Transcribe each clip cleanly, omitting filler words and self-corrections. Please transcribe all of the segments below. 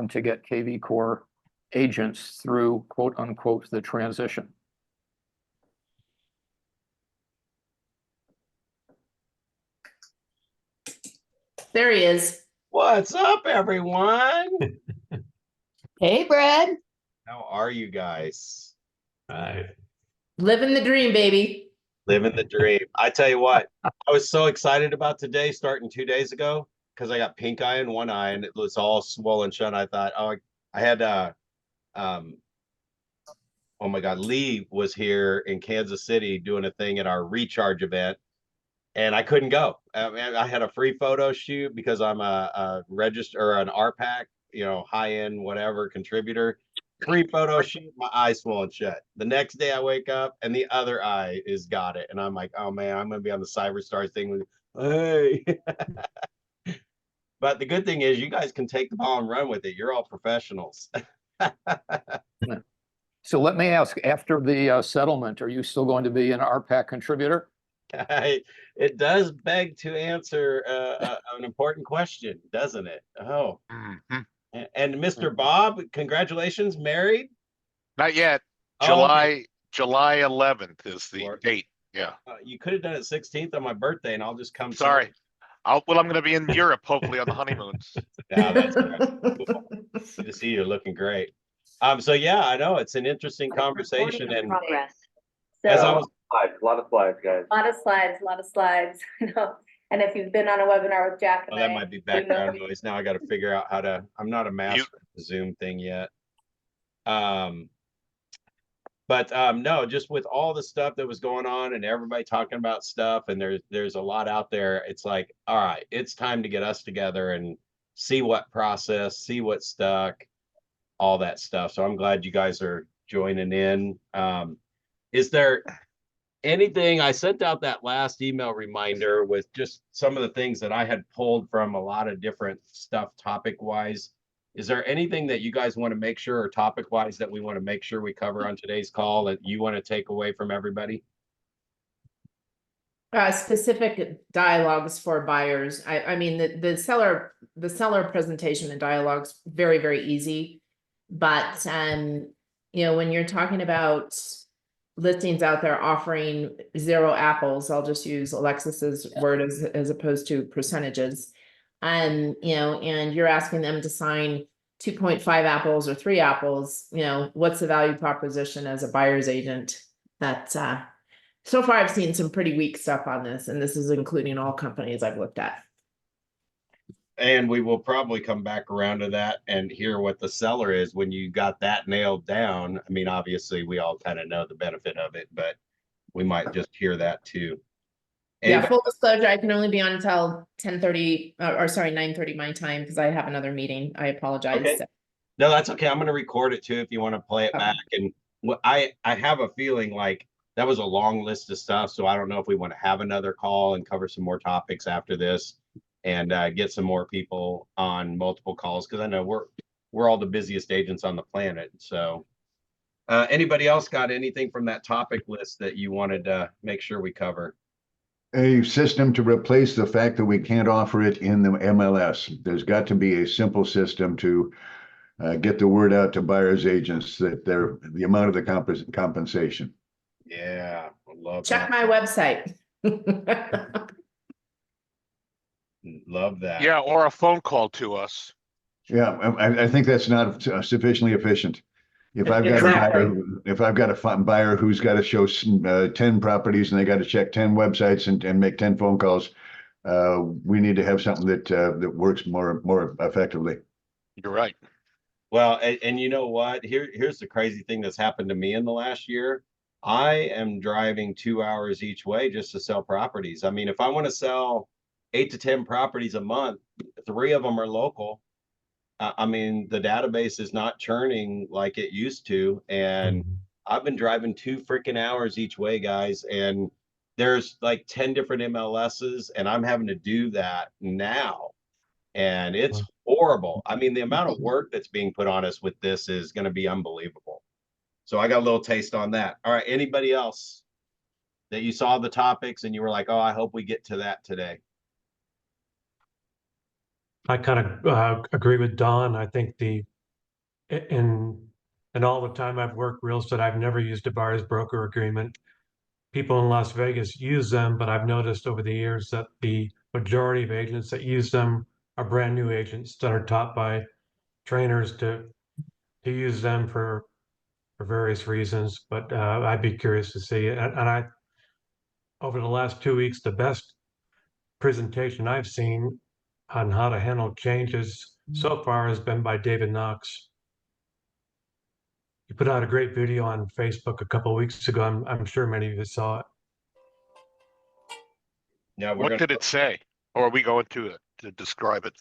to get KV Core agents through, quote unquote, the transition? There he is. What's up, everyone? Hey, Brad. How are you guys? Living the dream, baby. Living the dream. I tell you what, I was so excited about today, starting 2 days ago, because I got pink eye in one eye and it was all swollen shut. I thought, oh, I had oh my God, Lee was here in Kansas City doing a thing at our recharge event, and I couldn't go. I had a free photo shoot because I'm a register or an RPAC, high-end whatever contributor. Free photo shoot, my eye swollen shut. The next day I wake up and the other eye is got it. And I'm like, oh man, I'm gonna be on the CyberStars thing with, hey. But the good thing is you guys can take the ball and run with it. You're all professionals. So let me ask, after the settlement, are you still going to be an RPAC contributor? It does beg to answer an important question, doesn't it? Oh. And Mr. Bob, congratulations, married? Not yet. Oh, okay. July 11th is the date. Yeah. You could have done it 16th on my birthday, and I'll just come. Sorry. I'm going to be in Europe, hopefully, on the honeymoons. Yeah, that's cool. Good to see you. Looking great. So yeah, I know it's an interesting conversation, and as I was a lot of slides, guys. A lot of slides. And if you've been on a webinar with Jack and that might be background noise. Now I got to figure out how to. I'm not a master at the Zoom thing yet. But no, just with all the stuff that was going on and everybody talking about stuff, and there's a lot out there. It's like, all right, it's time to get us together and see what process, see what stuck, all that stuff. So I'm glad you guys are joining in. Is there anything? I sent out that last email reminder with just some of the things that I had pulled from a lot of different stuff topic wise. Is there anything that you guys want to make sure, or topic wise, that we want to make sure we cover on today's call that you want to take away from everybody? Specific dialogues for buyers. I mean, the seller presentation and dialogues very, very easy. But when you're talking about listings out there offering 0 apples, I'll just use Alexis's word as opposed to percentages. And you're asking them to sign 2.5 apples or 3 apples, what's the value proposition as a buyer's agent? That so far I've seen some pretty weak stuff on this, and this is including all companies I've looked at. And we will probably come back around to that and hear what the seller is when you got that nailed down. I mean, obviously we all kind of know the benefit of it, but we might just hear that too. Yeah, full disclosure, I can only be on until 10:30 or sorry, 9:30 my time because I have another meeting. I apologize. Okay. No, that's okay. I'm going to record it too if you want to play it back. And I have a feeling like that was a long list of stuff. So I don't know if we want to have another call and cover some more topics after this and get some more people on multiple calls, because I know we're all the busiest agents on the planet. So anybody else got anything from that topic list that you wanted to make sure we cover? A system to replace the fact that we can't offer it in the MLS. There's got to be a simple system to get the word out to buyers agents that they're the amount of the compensation. Yeah, I love Check that. my website. Love that. Yeah, or a phone call to us. Yeah, I think that's not sufficiently efficient. If I've got Exactly. if I've got a buyer who's got to show 10 properties and they got to check 10 websites and make 10 phone calls, we need to have something that works more effectively. You're right. Well, and you know what? Here's the crazy thing that's happened to me in the last year. I am driving 2 hours each way just to sell properties. I mean, if I want to sell 8 to 10 properties a month, 3 of them are local. I mean, the database is not churning like it used to. And I've been driving 2 freaking hours each way, guys. And there's like 10 different MLSs, and I'm having to do that now. And it's horrible. I mean, the amount of work that's being put on us with this is going to be unbelievable. So I got a little taste on that. All right. Anybody else that you saw the topics and you were like, oh, I hope we get to that today? I kind of agree with Don. I think in all the time I've worked real estate, I've never used a buyer's broker agreement. People in Las Vegas use them, but I've noticed over the years that the majority of agents that use them are brand new agents that are taught by trainers to use them for various reasons. But I'd be curious to see it. And I, over the last 2 weeks, the best presentation I've seen on how to handle changes so far has been by David Knox. He put out a great video on Facebook a couple of weeks ago. I'm sure many of you saw it. Now we're What gonna did it say? Or are we going to describe it?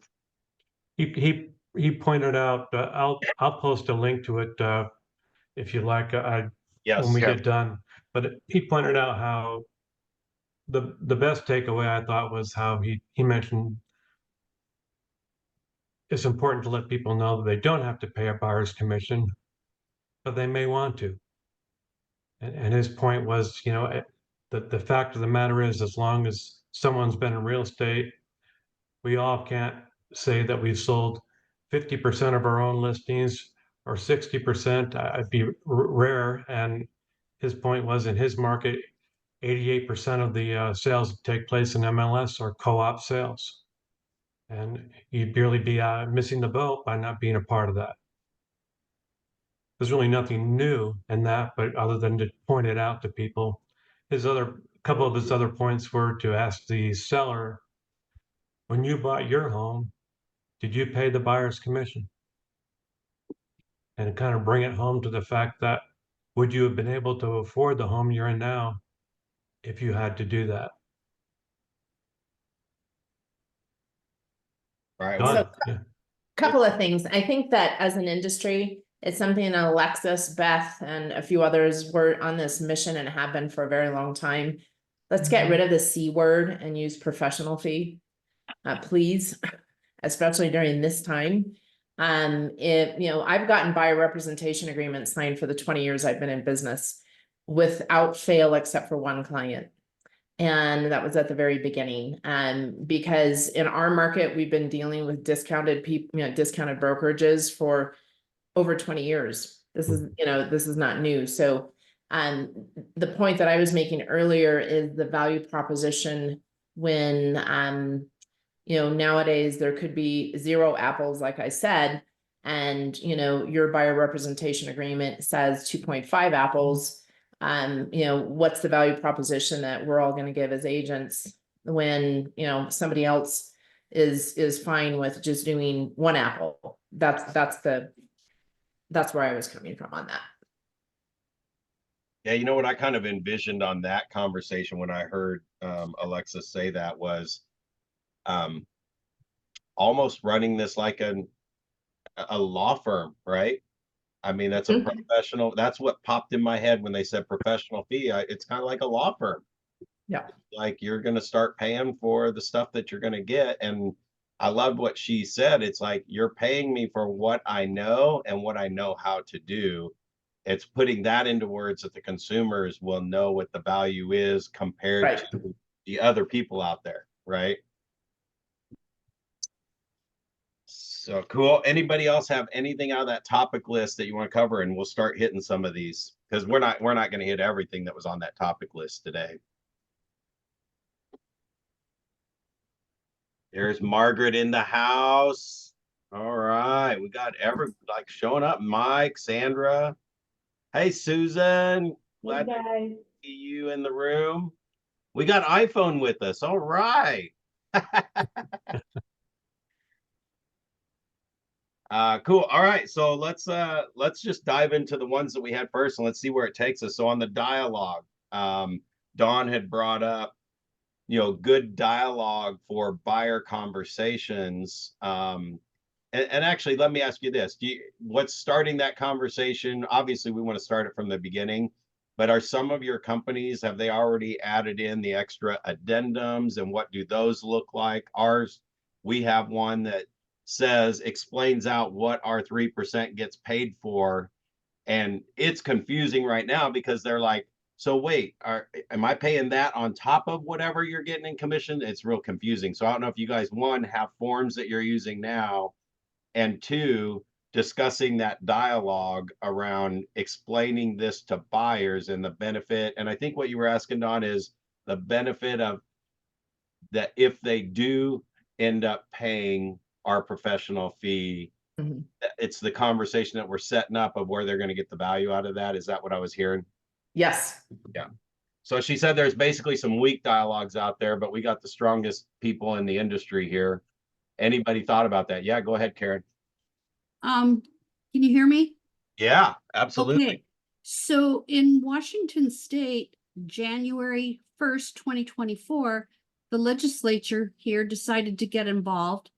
He pointed out. I'll post a link to it if you like. When we yeah. get done, but he pointed out how the best takeaway I thought was how he mentioned it's important to let people know that they don't have to pay a buyer's commission, but they may want to. And his point was, the fact of the matter is, as long as someone's been in real estate, we all can't say that we've sold 50% of our own listings or 60%. I'd be rare. And his point was, in his market, 88% of the sales that take place in MLS are co-op sales. And you'd barely be missing the boat by not being a part of that. There's really nothing new in that, but other than to point it out to people. Couple of his other points were to ask the seller, when you bought your home, did you pay the buyer's commission? And kind of bring it home to the fact that, would you have been able to afford the home you're in now if you had to do that? All right. Don? So- Yeah. Couple of things. I think that as an industry, it's something that Alexis, Beth, and a few others were on this mission and have been for a very long time. Let's get rid of the C word and use professional fee, please, especially during this time. I've gotten buyer representation agreements signed for the 20 years I've been in business without fail, except for one client. And that was at the very beginning. Because in our market, we've been dealing with discounted discounted brokerages for over 20 years. This is not new. So, the point that I was making earlier is the value proposition when, nowadays there could be 0 apples, like I said, and, your buyer representation agreement says 2.5 apples. What's the value proposition that we're all going to give as agents when, somebody else is fine with just doing 1 apple? That's where I was coming from on that. Yeah, you know what I kind of envisioned on that conversation when I heard Alexis say that was almost running this like a law firm, right? I mean, that's a professional. That's what popped in my head when they said professional fee. It's kind of like a law firm. Yeah. Like you're going to start paying for the stuff that you're going to get. And I loved what she said. It's like, you're paying me for what I know and what I know how to do. It's putting that into words that the consumers will know what the value is compared to the other people out there, right? So cool. Anybody else have anything out of that topic list that you want to cover? And we'll start hitting some of these because we're not going to hit everything that was on that topic list today. There's Margaret in the house. All right. We got showing up. Mike, Sandra. Hey, Susan. Glad to see you in the room. We got iPhone with us. All right. Cool. All right. So let's just dive into the ones that we had first and let's see where it takes us. So on the dialogue, Dawn had brought up, good dialogue for buyer conversations. And actually, let me ask you this. What's starting that conversation? Obviously, we want to start it from the beginning, but are some of your companies, have they already added in the extra addendums and what do those look like? Ours, we have one that explains out what our 3% gets paid for. And it's confusing right now because they're like, So wait, am I paying that on top of whatever you're getting in commission? It's real confusing. So I don't know if you guys, one, have forms that you're using now, and two, discussing that dialogue around explaining this to buyers and the benefit. And I think what you were asking, Don, is the benefit of that if they do end up paying our professional fee, Mhm. it's the conversation that we're setting up of where they're going to get the value out of that. Is that what I was hearing? Yes. So she said there's basically some weak dialogues out there, but we got the strongest people in the industry here. Anybody thought about that? Yeah, go ahead, Karen. Can you hear me? Yeah, absolutely. Okay, so in Washington State, January 1st, 2024, the legislature here decided to get involved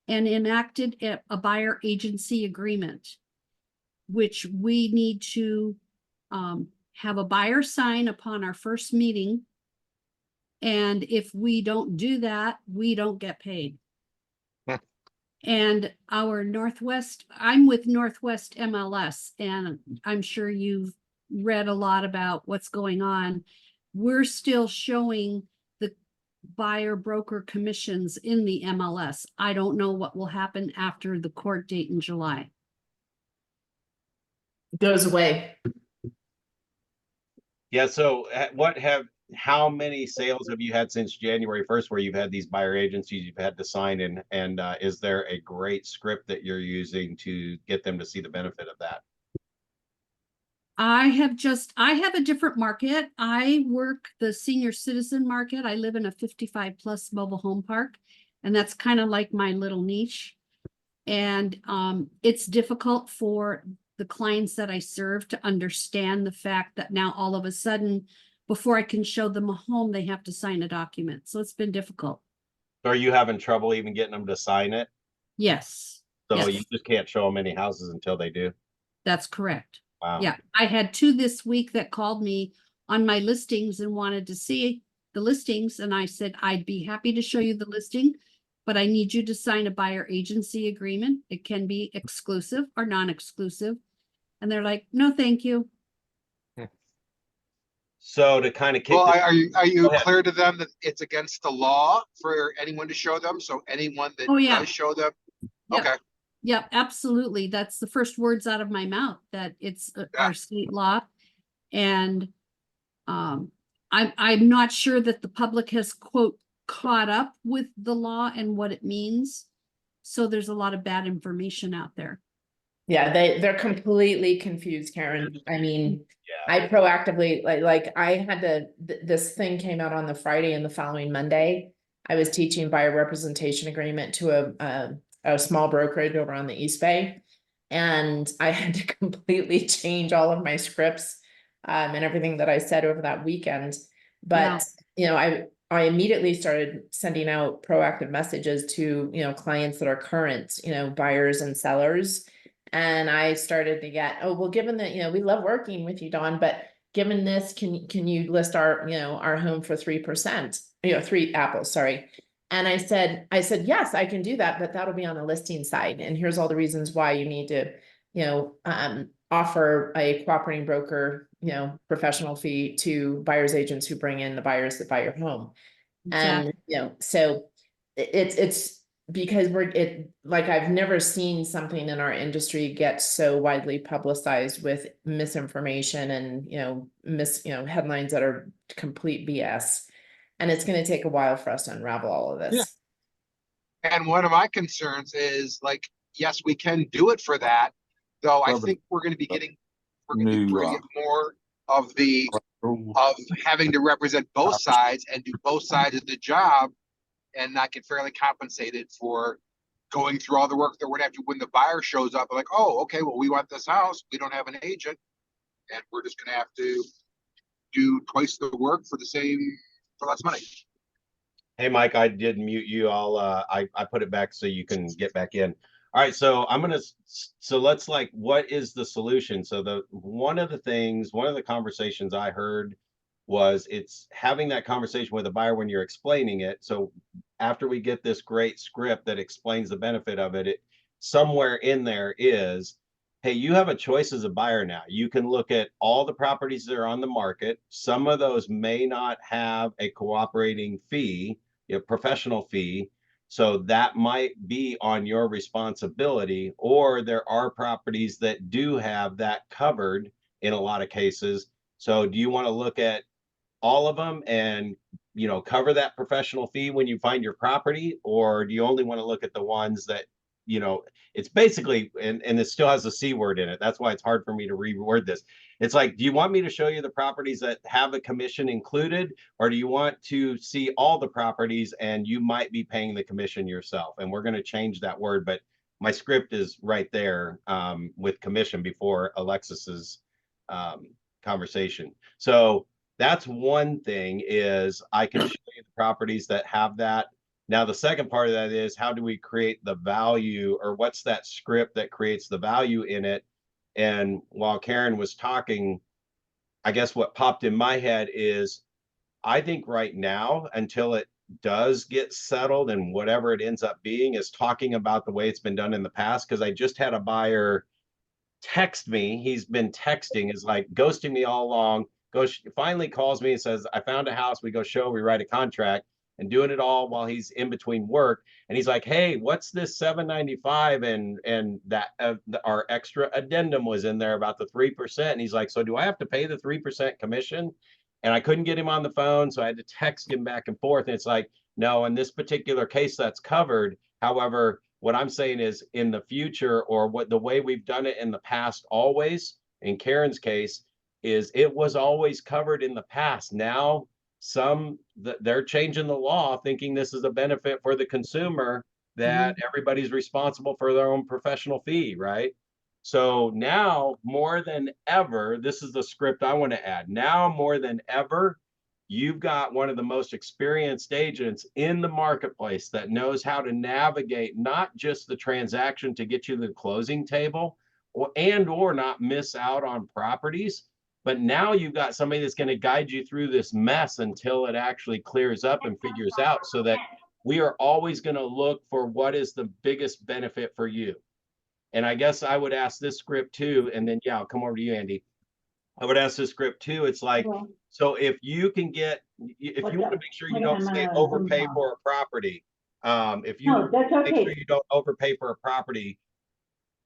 and enacted a buyer agency agreement, which we need to have a buyer sign upon our first meeting. And if we don't do that, we don't get paid. And our Northwest, I'm with Northwest MLS, and I'm sure you've read a lot about what's going on. We're still showing the buyer broker commissions in the MLS. I don't know what will happen after the court date in July. Goes away. Yeah, so how many sales have you had since January 1st where you've had these buyer agencies you've had to sign in? And is there a great script that you're using to get them to see the benefit of that? I have a different market. I work the senior citizen market. I live in a 55 plus mobile home park, and that's kind of like my little niche. And it's difficult for the clients that I serve to understand the fact that now all of a sudden, before I can show them a home, they have to sign a document. So it's been difficult. Are you having trouble even getting them to sign it? Yes. So Yes. you just can't show them any houses until they do? That's correct. Wow. Yeah, I had 2 this week that called me on my listings and wanted to see the listings. And I said, I'd be happy to show you the listing, but I need you to sign a buyer agency agreement. It can be exclusive or non-exclusive. And they're like, no, thank you. So to kind of kick Well, this, are you Go ahead. clear to them that it's against the law for anyone to show them? So anyone that Oh, yeah. does show them, Yep. okay. Yeah, absolutely. That's the first words out of my mouth, that it's our state law. And I'm not sure that the public has, quote, caught up with the law and what it means. So there's a lot of bad information out there. Yeah, they're completely confused, Karen. I mean, yeah, I proactively, like I had to, this thing came out on the Friday, and the following Monday, I was teaching buyer representation agreement to a small brokerage over on the East Bay. And I had to completely change all of my scripts and everything that I said over that weekend. But, Wow. you know, I immediately started sending out proactive messages to, you know, clients that are current, you know, buyers and sellers. And I started to get, oh, well, given that, you know, we love working with you, Dawn, but given this, can you list our, you know, our home for 3%, you know, 3 apples, sorry. And I said, yes, I can do that, but that'll be on the listing side. And here's all the reasons why you need to, you know, offer a cooperating broker, you know, professional fee to buyer's agents who bring in the buyers that buy your home. Exactly. And, you know, so it's because like I've never seen something in our industry get so widely publicized with misinformation and, you know, headlines that are complete BS. And it's going to take a while for us to unravel all of this. Yeah. And one of my concerns is like, yes, we can do it for that, though I think we're going to be getting, we're going to get more of having to represent both sides and do both sides of the job and not get fairly compensated for going through all the work that we're gonna have to when the buyer shows up. Like, oh, okay, well, we want this house. We don't have an agent, and we're just gonna have to do twice the work for less money. hey, Mike, I did mute you. I put it back so you can get back in. All right, so let's what is the solution? So one of the conversations I heard was it's having that conversation with a buyer when you're explaining it. So after we get this great script that explains the benefit of it, somewhere in there is, hey, you have a choice as a buyer now. You can look at all the properties that are on the market. Some of those may not have a cooperating fee, a professional fee. So that might be on your responsibility, or there are properties that do have that covered in a lot of cases. So do you want to look at all of them and, you know, cover that professional fee when you find your property? Or do you only want to look at the ones that, you know, it's basically, and it still has a C word in it. That's why it's hard for me to reword this. It's like, do you want me to show you the properties that have a commission included, or do you want to see all the properties and you might be paying the commission yourself? And we're going to change that word, but my script is right there with commission before Alexis's conversation. So that's one thing, is I can show you the properties that have that. Now, the second part of that is, how do we create the value, or what's that script that creates the value in it? And while Karen was talking, I guess what popped in my head is, I think right now, until it does get settled and whatever it ends up being, is talking about the way it's been done in the past. Because I just had a buyer text me. He's been texting, is like ghosting me all along. Finally calls me and says, I found a house. We go show, we write a contract, and doing it all while he's in between work. And he's like, hey, what's this $795? And that our extra addendum was in there about the 3%. And he's like, so do I have to pay the 3% commission? And I couldn't get him on the phone, so I had to text him back and forth. And it's like, no, in this particular case, that's covered. However, what I'm saying is, in the future, or what the way we've done it in the past, always, in Karen's case, is it was always covered in the past. Now they're changing the law, thinking this is a benefit for the consumer, that everybody's responsible for their own professional fee, right? So now more than ever, this is the script I want to add. Now more than ever, you've got one of the most experienced agents in the marketplace that knows how to navigate not just the transaction to get you to the closing table, or not miss out on properties. But now you've got somebody that's going to guide you through this mess until it actually clears up and figures out, so that we are always going to look for what is the biggest benefit for you. And I guess I would ask this script too, and then, yeah, I'll come over to you, Andy. I would ask this script too. It's like, so if you can get, if you want to make sure you don't say overpay for a property, if you make sure you don't overpay for a property,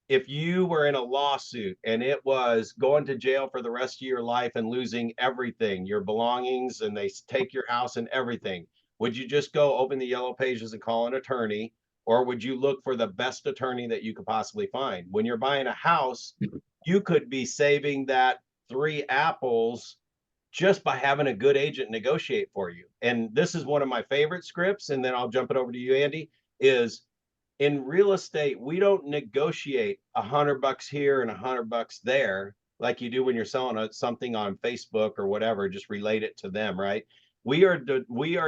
if you were in a lawsuit and it was going to jail for the rest of your life and losing everything, your belongings, and they take your house and everything, would you just go open the yellow pages and call an attorney? Or would you look for the best attorney that you could possibly find? When you're buying a house, you could be saving that 3 apples just by having a good agent negotiate for you. And this is one of my favorite scripts, and then I'll jump it over to you, Andy, is, in real estate, we don't negotiate $100 here and $100 there like you do when you're selling something on Facebook or whatever. Just relate it to them, right? We are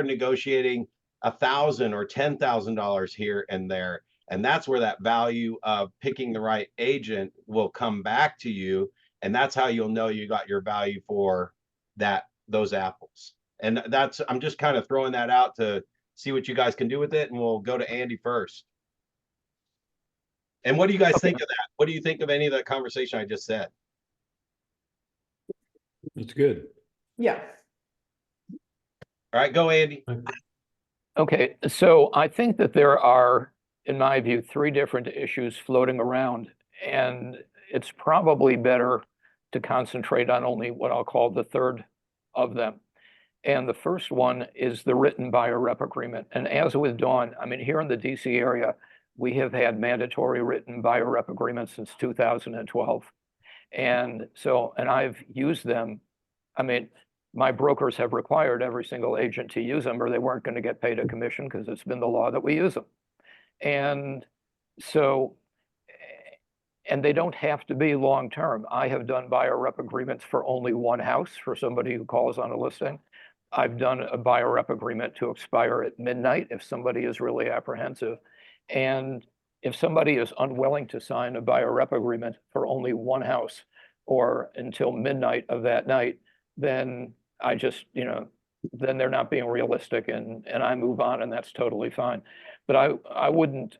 negotiating $1,000 or $10,000 here and there, and that's where that value of picking the right agent will come back to you, and that's how you'll know you got your value for those apples. And I'm just kind of throwing that out to see what you guys can do with it, and we'll go to Andy first. And what do you guys think of that? What do you think of any of that conversation I just said? It's good. Yeah. All right, go, Andy. Okay, so I think that there are, in my view, 3 different issues floating around, and it's probably better to concentrate on only what I'll call the third of them. And the first one is the written buyer rep agreement. And as with Dawn, I mean, here in the DC area, we have had mandatory written buyer rep agreements since 2012. And I've used them. I mean, my brokers have required every single agent to use them, or they weren't going to get paid a commission, because it's been the law that we use them. And so, and they don't have to be long-term. I have done buyer rep agreements for only one house for somebody who calls on a listing. I've done a buyer rep agreement to expire at midnight if somebody is really apprehensive. And if somebody is unwilling to sign a buyer rep agreement for only one house or until midnight of that night, then I just, then they're not being realistic, and I move on, and that's totally fine. But I wouldn't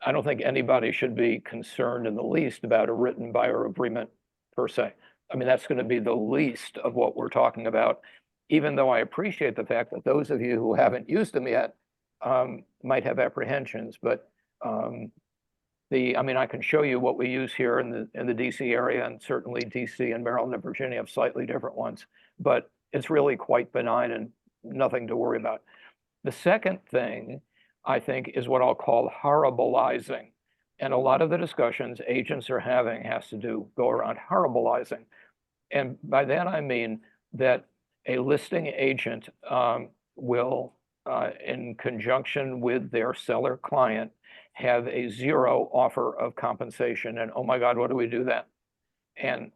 I don't think anybody should be concerned in the least about a written buyer agreement per se. I mean, that's going to be the least of what we're talking about, even though I appreciate the fact that those of you who haven't used them yet might have apprehensions. But I mean, I can show you what we use here in the DC area, and certainly DC and Maryland and Virginia have slightly different ones, but it's really quite benign and nothing to worry about. The second thing, I think, is what I'll call horribilizing. And a lot of the discussions agents are having has to go around horribilizing. And by that, I mean that a listing agent will, in conjunction with their seller client, have a zero offer of compensation. And oh my God, what do we do then?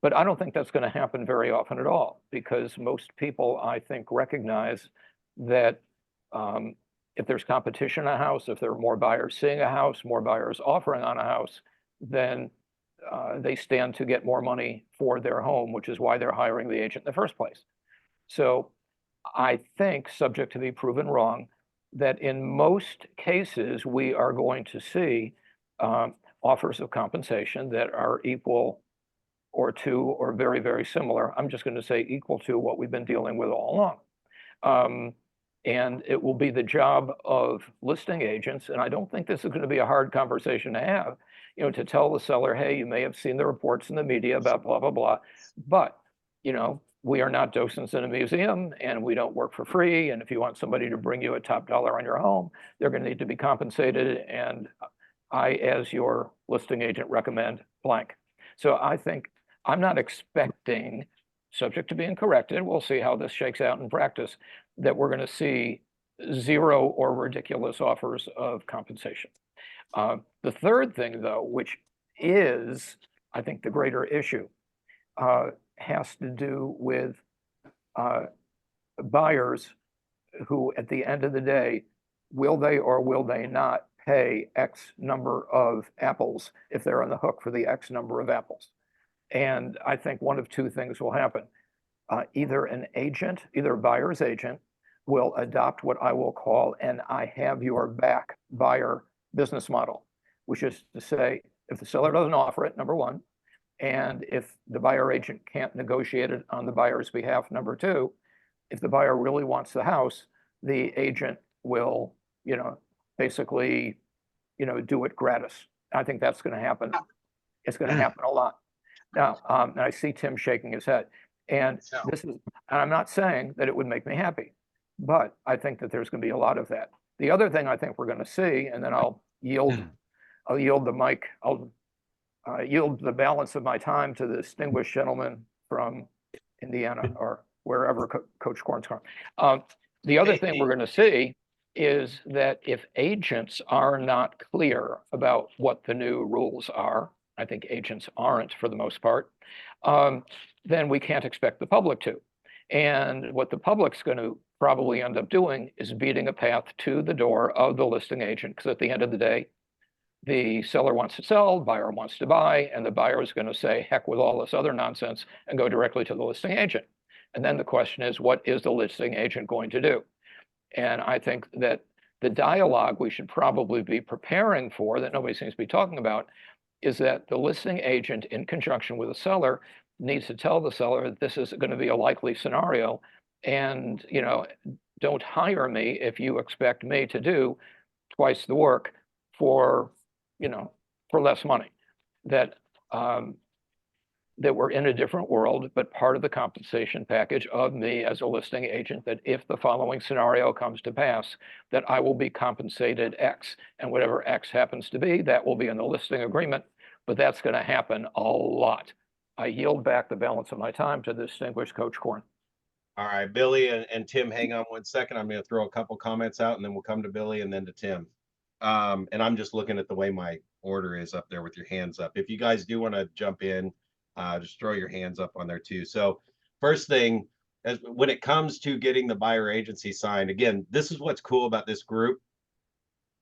But I don't think that's going to happen very often at all, because most people, I think, recognize that if there's competition in a house, if there are more buyers seeing a house, more buyers offering on a house, then they stand to get more money for their home, which is why they're hiring the agent in the first place. So I think, subject to be proven wrong, that in most cases, we are going to see offers of compensation that are equal or to, or very, very similar. I'm just going to say equal to what we've been dealing with all along. And it will be the job of listing agents, and I don't think this is going to be a hard conversation to have, to tell the seller, hey, you may have seen the reports in the media about blah, blah, blah, but, we are not docents in a museum, and we don't work for free. And if you want somebody to bring you a top dollar on your home, they're going to need to be compensated. And I, as your listing agent, recommend blank. So I think I'm not expecting, subject to being corrected, we'll see how this shakes out in practice, that we're going to see zero or ridiculous offers of compensation. The third thing, though, which is, I think, the greater issue, has to do with buyers who, at the end of the day, will they or will they not pay X number of apples if they're on the hook for the X number of apples? And I think one of two things will happen. Either a buyer's agent will adopt what I will call an I have your back buyer business model, which is to say, if the seller doesn't offer it, number one, and if the buyer agent can't negotiate it on the buyer's behalf, number two, if the buyer really wants the house, the agent will, basically, do it gratis. I think that's going to happen. It's going to happen a lot. Now, and I see Tim shaking his head. And and I'm not saying that it would make me happy, but I think that there's going to be a lot of that. The other thing I think we're going to see, and then I'll yield the mic, I'll yield the balance of my time to the distinguished gentleman from Indiana or wherever Coach Korn's from. The other thing we're going to see is that if agents are not clear about what the new rules are, I think agents aren't for the most part, then we can't expect the public to. And what the public's going to probably end up doing is beating a path to the door of the listing agent, because at the end of the day, the seller wants to sell, buyer wants to buy, and the buyer is going to say, heck with all this other nonsense, and go directly to the listing agent. And then the question is, what is the listing agent going to do? And I think that the dialogue we should probably be preparing for, that nobody seems to be talking about, is that the listing agent, in conjunction with the seller, needs to tell the seller that this is going to be a likely scenario, and don't hire me if you expect me to do twice the work for less money. That we're in a different world, but part of the compensation package of me as a listing agent, that if the following scenario comes to pass, that I will be compensated X, and whatever X happens to be, that will be in the listing agreement, but that's going to happen a lot. I yield back the balance of my time to the distinguished Coach Korn. All right, Billy and Tim, hang on 1 second. I'm going to throw a couple comments out, and then we'll come to Billy and then to Tim. And I'm just looking at the way my order is up there with your hands up. If you guys do want to jump in, just throw your hands up on there too. So first thing, when it comes to getting the buyer agency signed, again, this is what's cool about this group.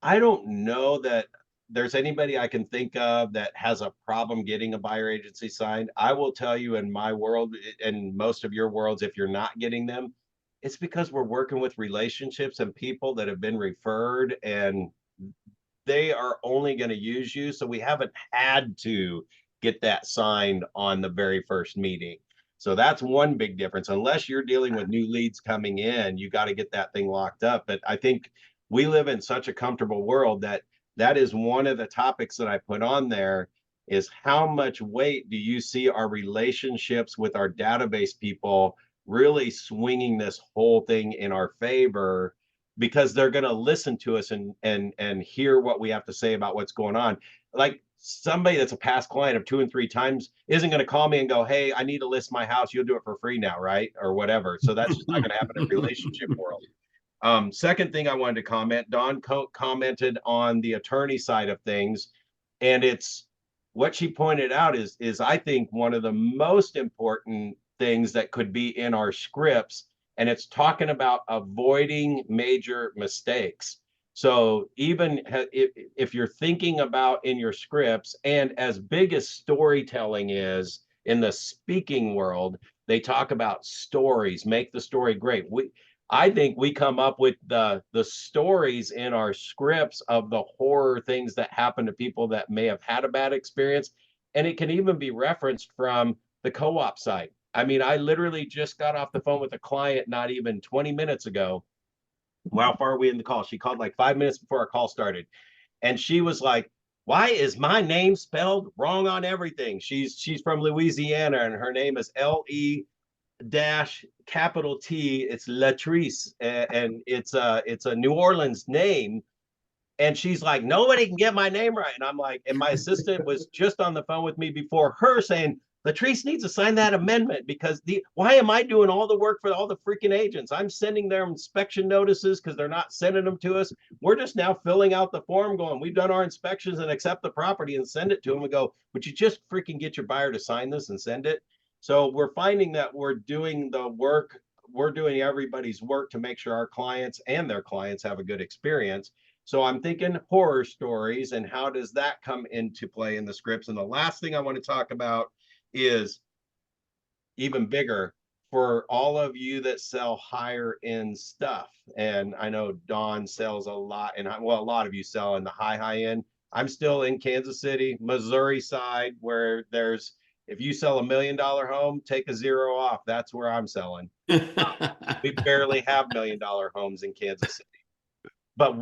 I don't know that there's anybody I can think of that has a problem getting a buyer agency signed. I will tell you, in my world and most of your worlds, if you're not getting them, it's because we're working with relationships and people that have been referred, and they are only going to use you. So we haven't had to get that signed on the very first meeting. So that's one big difference. Unless you're dealing with new leads coming in, you got to get that thing locked up. But I think we live in such a comfortable world that that is one of the topics that I put on there, is how much weight do you see our relationships with our database people really swinging this whole thing in our favor, because they're going to listen to us and hear what we have to say about what's going on. Like somebody that's a past client of 2 and 3 times isn't going to call me and go, hey, I need to list my house. You'll do it for free now, right? Or whatever. So that's just not going to happen in a relationship world. Second thing I wanted to comment, Dawn commented on the attorney side of things, and it's what she pointed out is I think one of the most important things that could be in our scripts, and it's talking about avoiding major mistakes. So even if you're thinking about in your scripts, and as big as storytelling is in the speaking world, they talk about stories, make the story great. I think we come up with the stories in our scripts of the horror things that happen to people that may have had a bad experience. And it can even be referenced from the co-op side. I mean, I literally just got off the phone with a client not even 20 minutes ago. How far are we in the call? She called like 5 minutes before our call started. And she was like, why is my name spelled wrong on everything? She's from Louisiana, and her name is L-E dash capital T. It's Latrice, and it's a New Orleans name. And she's like, nobody can get my name right. And I'm like, and my assistant was just on the phone with me before her saying, Latrice needs to sign that amendment, because why am I doing all the work for all the freaking agents? I'm sending their inspection notices because they're not sending them to us. We're just now filling out the form going, we've done our inspections and accept the property and send it to them and go, would you just freaking get your buyer to sign this and send it? So we're finding that we're doing the work. We're doing everybody's work to make sure our clients and their clients have a good experience. So I'm thinking horror stories, and how does that come into play in the scripts? And the last thing I want to talk about is even bigger for all of you that sell higher end stuff. And I know Dawn sells a lot, and a lot of you sell in the high end. I'm still in Kansas City, Missouri side, where there's, if you sell $1 million home, take a 0 off. That's where I'm selling. We barely have $1 million homes in Kansas City. But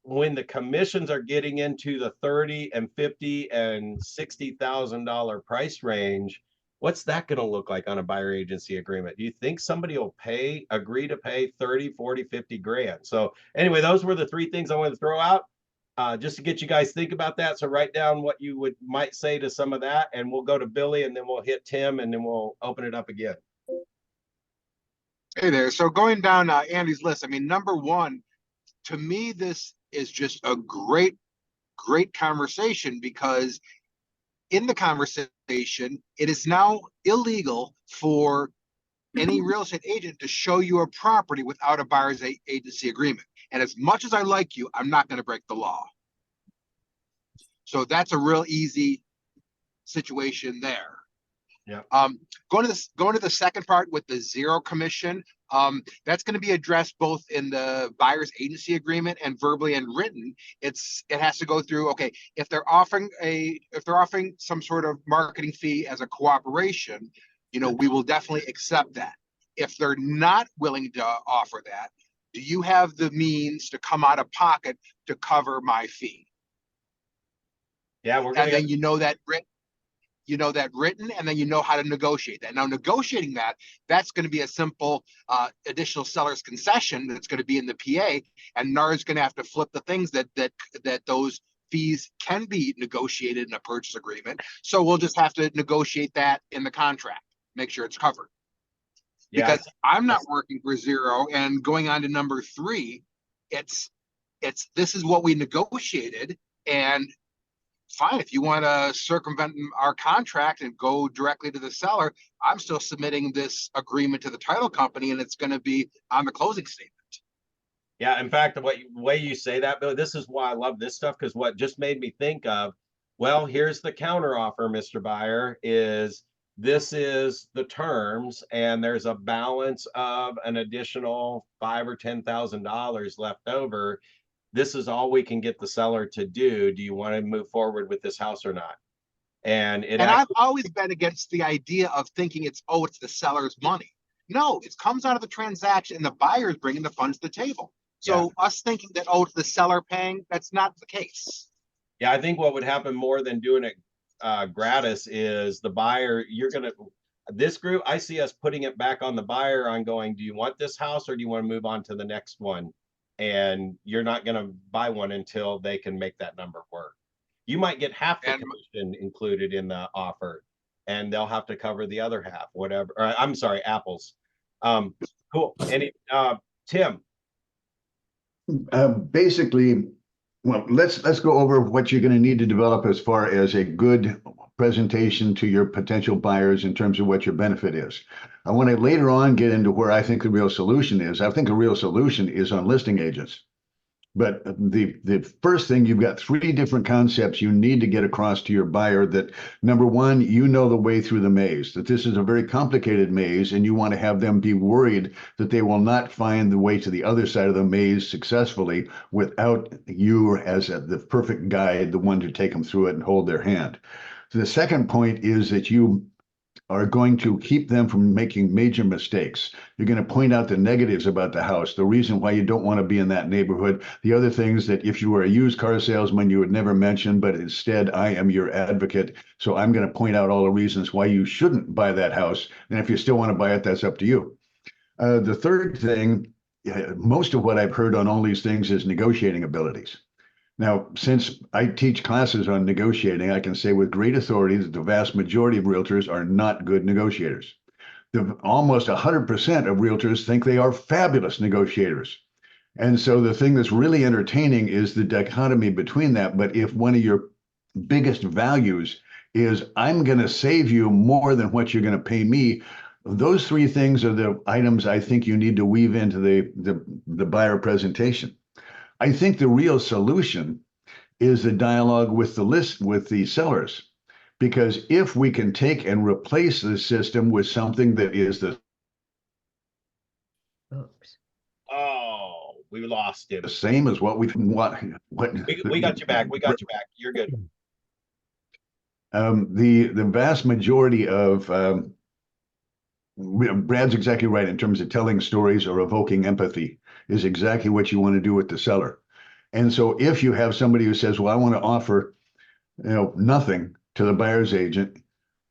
when the commissions are getting into the $30,000 and $50,000 and $60,000 price range, what's that going to look like on a buyer agency agreement? Do you think somebody will agree to pay 30, 40, 50 grand? So anyway, those were the 3 things I wanted to throw out, just to get you guys think about that. So write down what you might say to some of that, and we'll go to Billy, and then we'll hit Tim, and then we'll open it up again. Hey there. So going down Andy's list, I mean, number 1, to me, this is just a great conversation, because in the conversation, it is now illegal for any real estate agent to show you a property without a buyer's agency agreement. And as much as I like you, I'm not going to break the law. So that's a real easy situation there. Yeah. Going to the second part with the 0 commission, that's going to be addressed both in the buyer's agency agreement and verbally and written. It has to go through, okay, if they're offering some sort of marketing fee as a cooperation, we will definitely accept that. If they're not willing to offer that, do you have the means to come out of pocket to cover my fee? Yeah, and then that written, and then how to negotiate that. Now, negotiating that's going to be a simple additional seller's concession that's going to be in the PA, and NAR is going to have to flip the things that those fees can be negotiated in a purchase agreement. So we'll just have to negotiate that in the contract, make sure it's covered. Yeah. Because I'm not working for 0, and going on to number 3, this is what we negotiated, and fine, if you want to circumvent our contract and go directly to the seller, I'm still submitting this agreement to the title company, and it's going to be on the closing statement. Yeah, in fact, the way you say that, Billy, this is why I love this stuff, because what just made me think of, well, here's the counter offer, Mr. Buyer, this is the terms, and there's a balance of an additional $5,000 or $10,000 left over. this is all we can get the seller to do. Do you want to move forward with this house or not? And it And I've always been against the idea of thinking it's the seller's money. No, it comes out of the transaction and the buyer's bringing the funds to the table. So us thinking that, it's the seller paying, that's not the case. Yeah, I think what would happen more than doing it gratis is the buyer, this group, I see us putting it back on the buyer on going, do you want this house or do you want to move on to the next one? And you're not going to buy one until they can make that number work. You might get half the commission included in the offer and they'll have to cover the other half, whatever. I'm sorry, apples. Cool. Tim. Basically, well, let's go over what you're going to need to develop as far as a good presentation to your potential buyers in terms of what your benefit is. I want to later on get into where I think the real solution is. I think the real solution is on listing agents. But the first thing, you've got 3 different concepts you need to get across to your buyer. That number one, you know the way through the maze, that this is a very complicated maze, and you want to have them be worried that they will not find the way to the other side of the maze successfully without you as the perfect guide, the one to take them through it and hold their hand. So the second point is that you are going to keep them from making major mistakes. You're going to point out the negatives about the house, the reason why you don't want to be in that neighborhood, the other things that if you were a used car salesman, you would never mention, but instead I am your advocate. So I'm going to point out all the reasons why you shouldn't buy that house. And if you still want to buy it, that's up to you. The third thing, most of what I've heard on all these things is negotiating abilities. Now, since I teach classes on negotiating, I can say with great authority that the vast majority of realtors are not good negotiators. Almost 100% of realtors think they are fabulous negotiators. And so the thing that's really entertaining is the dichotomy between that. But if one of your biggest values is, I'm going to save you more than what you're going to pay me, those 3 things are the items I think you need to weave into the buyer presentation. I think the real solution is the dialogue with the sellers, because if we can take and replace the system with something that is we lost him. The same as what we want. We got you back. We got you back. You're good. The vast majority of Brad's exactly right in terms of telling stories or evoking empathy is exactly what you want to do with the seller. And so if you have somebody who says, well, I want to offer, nothing to the buyer's agent,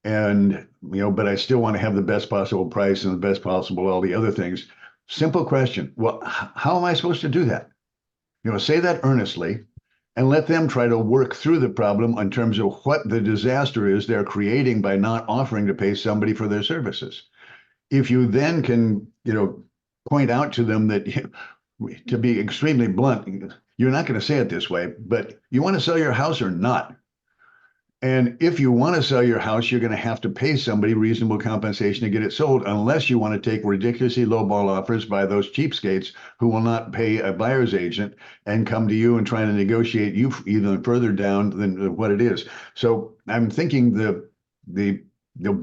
and, but I still want to have the best possible price and the best possible, all the other things. Simple question. Well, how am I supposed to do that? Say that earnestly and let them try to work through the problem in terms of what the disaster is they're creating by not offering to pay somebody for their services. If you then can, point out to them that, to be extremely blunt, you're not going to say it this way, but you want to sell your house or not? And if you want to sell your house, you're going to have to pay somebody reasonable compensation to get it sold, unless you want to take ridiculously lowball offers by those cheapskates who will not pay a buyer's agent and come to you and try to negotiate you even further down than what it is. So I'm thinking the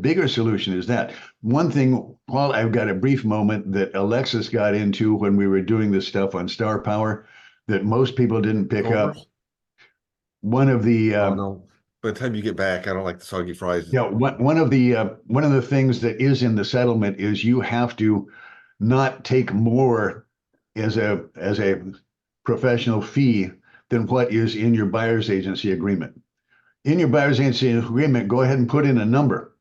bigger solution is that. One thing, Paul, I've got a brief moment that Alexis got into when we were doing this stuff on Star Power that most people didn't pick up. One of the by the time you get back, I don't like the soggy fries. Yeah, one of the things that is in the settlement is you have to not take more as a professional fee than what is in your buyer's agency agreement. In your buyer's agency agreement, go ahead and put in a number,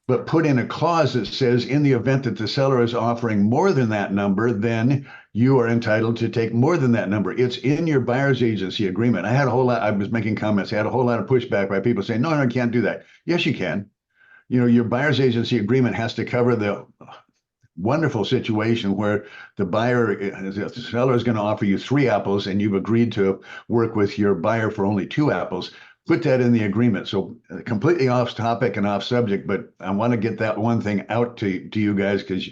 but put in a clause that says in the event that the seller is offering more than that number, then you are entitled to take more than that number. It's in your buyer's agency agreement. I was making comments. I had a whole lot of pushback by people saying, no, I can't do that. Yes, you can. Your buyer's agency agreement has to cover the wonderful situation where the seller is going to offer you 3 apples and you've agreed to work with your buyer for only 2 apples. Put that in the agreement. So completely off topic and off subject, but I want to get that one thing out to you guys, because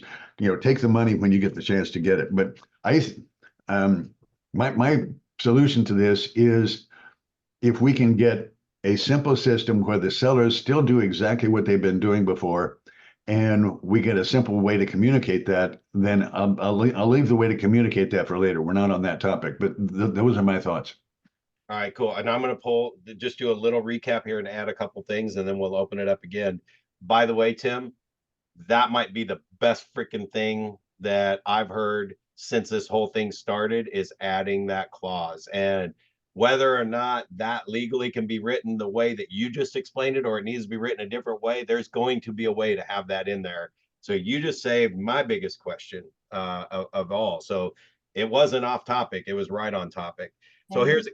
take the money when you get the chance to get it. But my solution to this is, if we can get a simple system where the sellers still do exactly what they've been doing before, and we get a simple way to communicate that, then I'll leave the way to communicate that for later. We're not on that topic, but those are my thoughts. All right, cool. And I'm going to just do a little recap here and add a couple things, and then we'll open it up again. By the way, Tim, that might be the best freaking thing that I've heard since this whole thing started, is adding that clause. And whether or not that legally can be written the way that you just explained it, or it needs to be written a different way, there's going to be a way to have that in there. So you just saved my biggest question of all. So it wasn't off topic. It was right on topic. So here's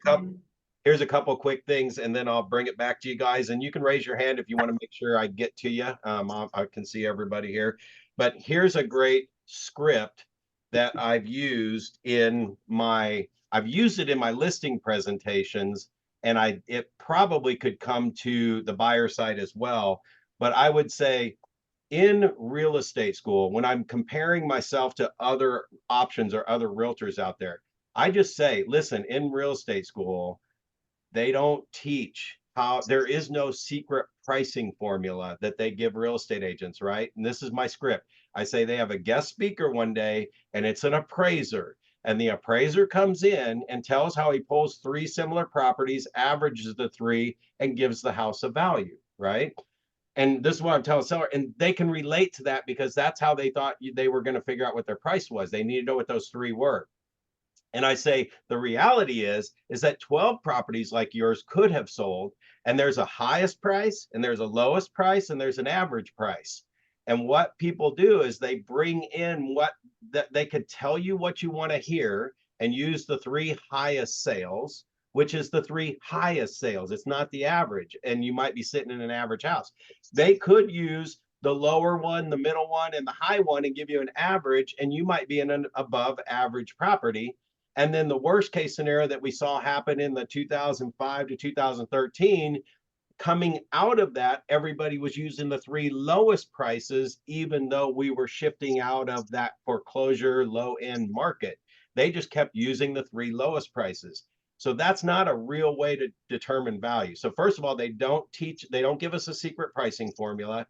a couple quick things, and then I'll bring it back to you guys. And you can raise your hand if you want to make sure I get to you. I can see everybody here. But here's a great script that I've used in my listing presentations, and it probably could come to the buyer side as well. But I would say in real estate school, when I'm comparing myself to other options or other realtors out there, I just say, listen, in real estate school, they don't teach how, there is no secret pricing formula that they give real estate agents, right? And this is my script. I say they have a guest speaker one day, and it's an appraiser. And the appraiser comes in and tells how he pulls 3 similar properties, averages the 3, and gives the house a value, right? And this is what I'm telling the seller, and they can relate to that because that's how they thought they were going to figure out what their price was. They need to know what those 3 were. And I say, the reality is that 12 properties like yours could have sold, and there's a highest price, and there's a lowest price, and there's an average price. And what people do is they bring in that they could tell you what you want to hear and use the 3 highest sales, which is the 3 highest sales. It's not the average. And you might be sitting in an average house. They could use the lower one, the middle one, and the high one and give you an average, and you might be in an above average property. And then the worst case scenario that we saw happen in the 2005 to 2013, coming out of that, everybody was using the 3 lowest prices, even though we were shifting out of that foreclosure low-end market. They just kept using the 3 lowest prices. So that's not a real way to determine value. So first of all, they don't give us a secret pricing formula.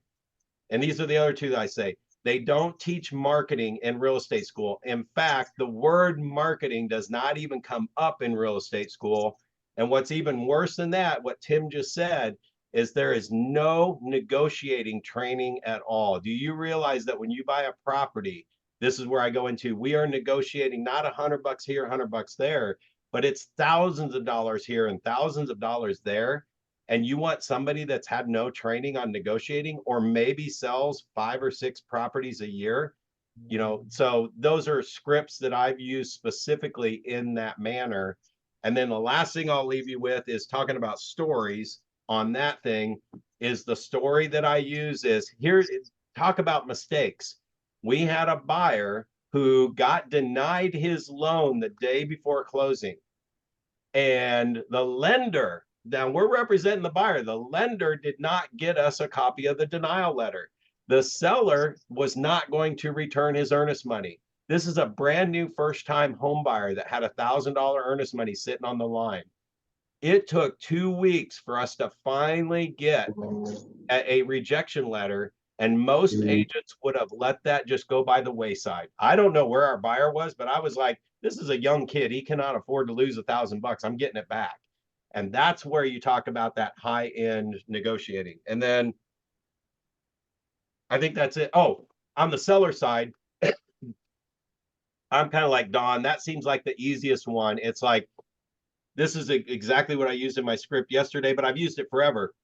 And these are the other 2 that I say. They don't teach marketing in real estate school. In fact, the word marketing does not even come up in real estate school. And what's even worse than that, what Tim just said, is there is no negotiating training at all. Do you realize that when you buy a property, this is where I go into, we are negotiating not $100 here, $100 there, but it's thousands of dollars here and thousands of dollars there. And you want somebody that's had no training on negotiating, or maybe sells 5 or 6 properties a year, so those are scripts that I've used specifically in that manner. And then the last thing I'll leave you with is talking about stories. On that thing is the story that I use is talk about mistakes. We had a buyer who got denied his loan the day before closing, and the lender, now we're representing the buyer, the lender did not get us a copy of the denial letter. The seller was not going to return his earnest money. This is a brand new first-time home buyer that had $1,000 earnest money sitting on the line. It took 2 weeks for us to finally get a rejection letter, and most agents would have let that just go by the wayside. I don't know where our buyer was, but I was like, this is a young kid. He cannot afford to lose $1,000. I'm getting it back. And that's where you talk about that high-end negotiating. And then I think that's it. Oh, on the seller side, I'm kind of like Don. That seems like the easiest one. It's like, this is exactly what I used in my script yesterday, but I've used it forever.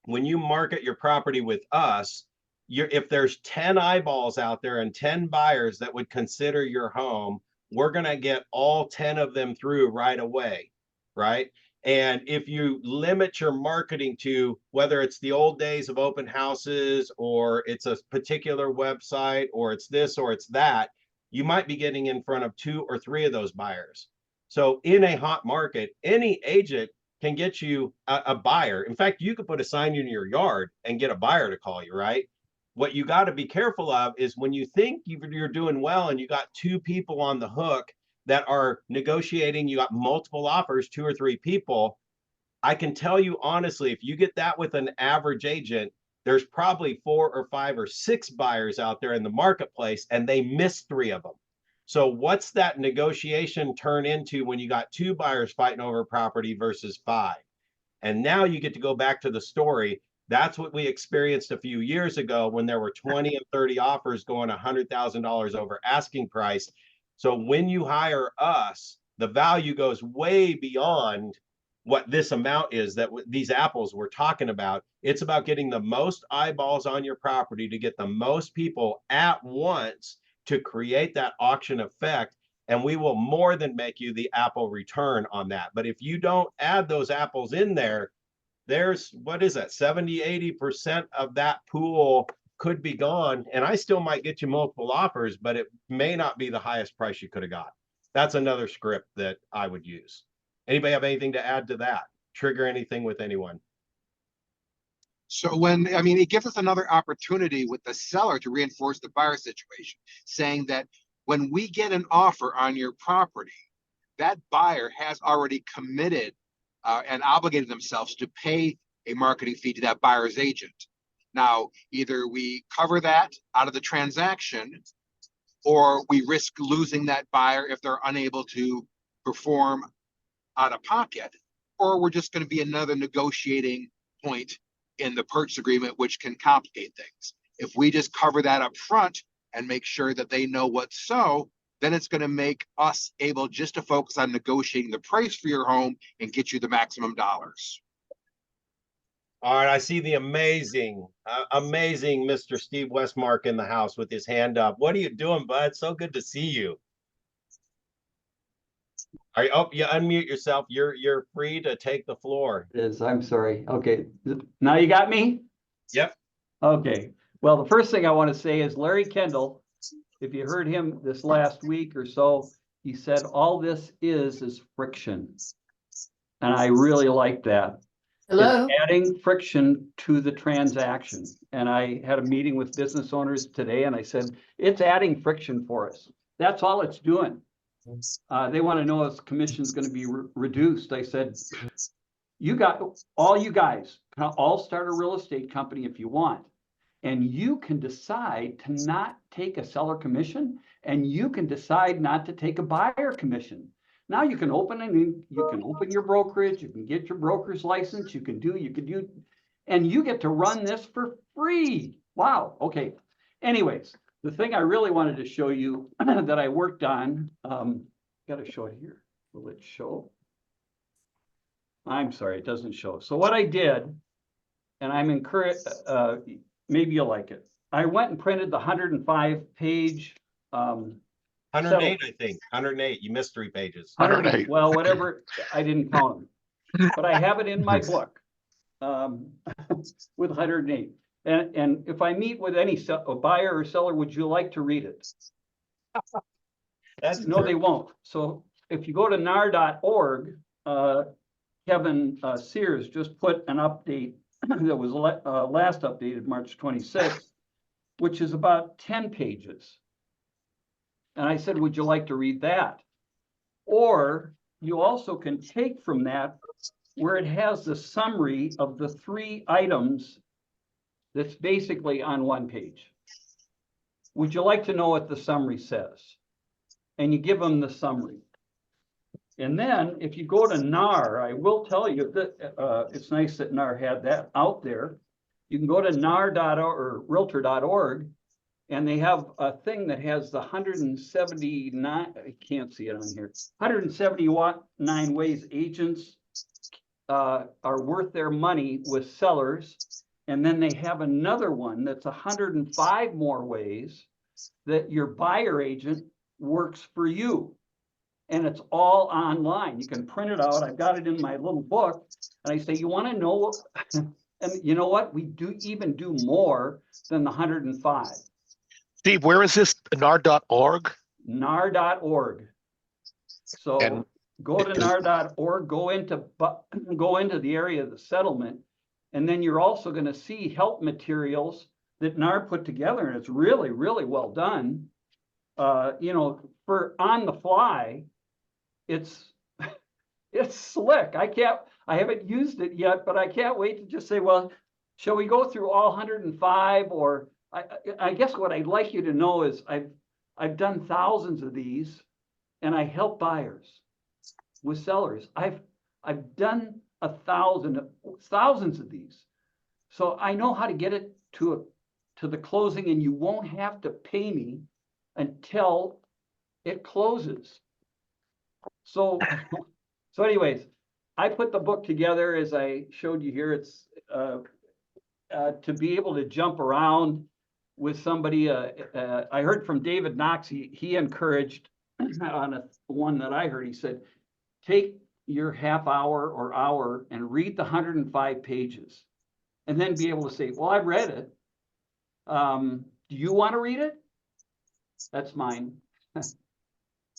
When you market your property with us, if there's 10 eyeballs out there and 10 buyers that would consider your home, we're going to get all 10 of them through right away, right? And if you limit your marketing to whether it's the old days of open houses, or it's a particular website, or it's this or it's that, you might be getting in front of 2 or 3 of those buyers. So in a hot market, any agent can get you a buyer. In fact, you could put a sign in your yard and get a buyer to call you, right? What you got to be careful of is when you think you're doing well and you got 2 people on the hook that are negotiating, you got multiple offers, 2 or 3 people. I can tell you honestly, if you get that with an average agent, there's probably 4 or 5 or 6 buyers out there in the marketplace, and they missed 3 of them. So what's that negotiation turn into when you got 2 buyers fighting over property versus 5? And now you get to go back to the story. That's what we experienced a few years ago when there were 20 and 30 offers going $100,000 over asking price. So when you hire us, the value goes way beyond what this amount is that these apples we're talking about. It's about getting the most eyeballs on your property to get the most people at once to create that auction effect. And we will more than make you the apple return on that. But if you don't add those apples in there, there's, what is that, 70–80% of that pool could be gone. And I still might get you multiple offers, but it may not be the highest price you could have got. That's another script that I would use. Anybody have anything to add to that? Trigger anything with anyone? So I mean, it gives us another opportunity with the seller to reinforce the buyer situation, saying that when we get an offer on your property, that buyer has already committed and obligated themselves to pay a marketing fee to that buyer's agent. Now, either we cover that out of the transaction, or we risk losing that buyer if they're unable to perform out of pocket, or we're just going to be another negotiating point in the purchase agreement, which can complicate things. If we just cover that up front and make sure that they know what's so, then it's going to make us able just to focus on negotiating the price for your home and get you the maximum dollars. All right, I see the amazing Mr. Steve Westmark in the house with his hand up. What are you doing, bud? So good to see you. Are you, oh, you unmute yourself. You're free to take the floor. I'm sorry. Okay, now you got me? Yep. Okay, well, the first thing I want to say is Larry Kendall, if you heard him this last week or so, he said all this is friction. And I really like that. Hello. It's adding friction to the transaction. And I had a meeting with business owners today and I said, it's adding friction for us. That's all it's doing. They want to know if commission's going to be reduced. I said, you guys can all start a real estate company if you want. And you can decide to not take a seller commission, and you can decide not to take a buyer commission. Now you can open your brokerage, you can get your broker's license, you can do, and you get to run this for free. Wow. Okay. Anyways, the thing I really wanted to show you that I worked on, got to show it here. Will it show? I'm sorry, it doesn't show. So what I did, and I'm encouraged, maybe you'll like it. I went and printed the 105-page. 108, I think. 108. You missed 3 pages. 108. Well, whatever. I didn't count them, but I have it in my book with 108. And if I meet with any a buyer or seller, would you like to read it? No, they won't. So if you go to NAR.org, Kevin Sears just put an update that was last updated March 26th, which is about 10 pages. And I said, would you like to read that? Or you also can take from that where it has the summary of the 3 items that's basically on 1 page. Would you like to know what the summary says? And you give them the summary. And then if you go to NAR, I will tell you that it's nice that NAR had that out there. You can go to NAR.org or Realtor.org, and they have a thing that has the 179, I can't see it on here, 179 ways agents are worth their money with sellers. And then they have another one that's 105 more ways that your buyer agent works for you. And it's all online. You can print it out. I've got it in my little book. And I say, you want to know? And you know what? We even do more than the 105. Steve, where is this? NAR.org? NAR.org. So go to NAR.org, go into the area of the settlement. And then you're also going to see help materials that NAR put together. And it's really, really well done. You know, for on the fly, it's slick. I haven't used it yet, but I can't wait to just say, well, shall we go through all 105, or I guess what I'd like you to know is I've done thousands of these, and I help buyers with sellers. I've done thousands of these. So I know how to get it to the closing, and you won't have to pay me until it closes. So, so anyways, I put the book together as I showed you here. It's to be able to jump around with somebody. I heard from David Knox, he encouraged on one that I heard, he said, take your half hour or hour and read the 105 pages and then be able to say, well, I've read it. Do you want to read it? That's mine.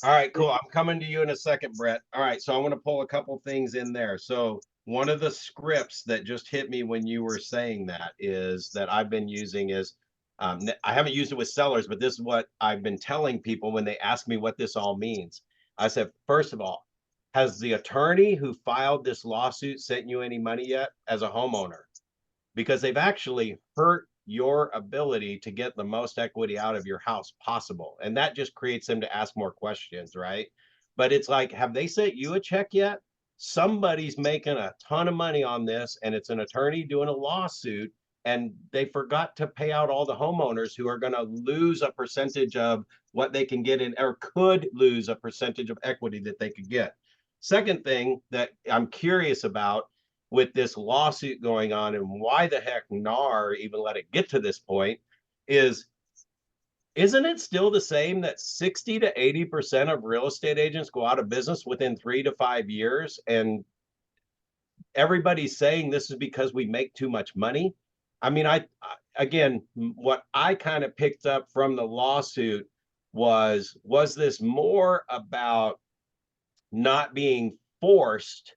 All right, cool. I'm coming to you in a second, Brett. All right, so I want to pull a couple things in there. So one of the scripts that just hit me when you were saying that is that I've been using is, I haven't used it with sellers, but this is what I've been telling people when they ask me what this all means. I said, first of all, has the attorney who filed this lawsuit sent you any money yet as a homeowner? Because they've actually hurt your ability to get the most equity out of your house possible. And that just creates them to ask more questions, right? But it's like, have they sent you a check yet? Somebody's making a ton of money on this, and it's an attorney doing a lawsuit, and they forgot to pay out all the homeowners who are going to lose a percentage of what they can get in, or could lose a percentage of equity that they could get. Second thing that I'm curious about with this lawsuit going on, and why the heck NAR even let it get to this point, is, isn't it still the same that 60 to 80% of real estate agents go out of business within 3 to 5 years? And everybody's saying this is because we make too much money. I mean, again, what I kind of picked up from the lawsuit was this more about not being forced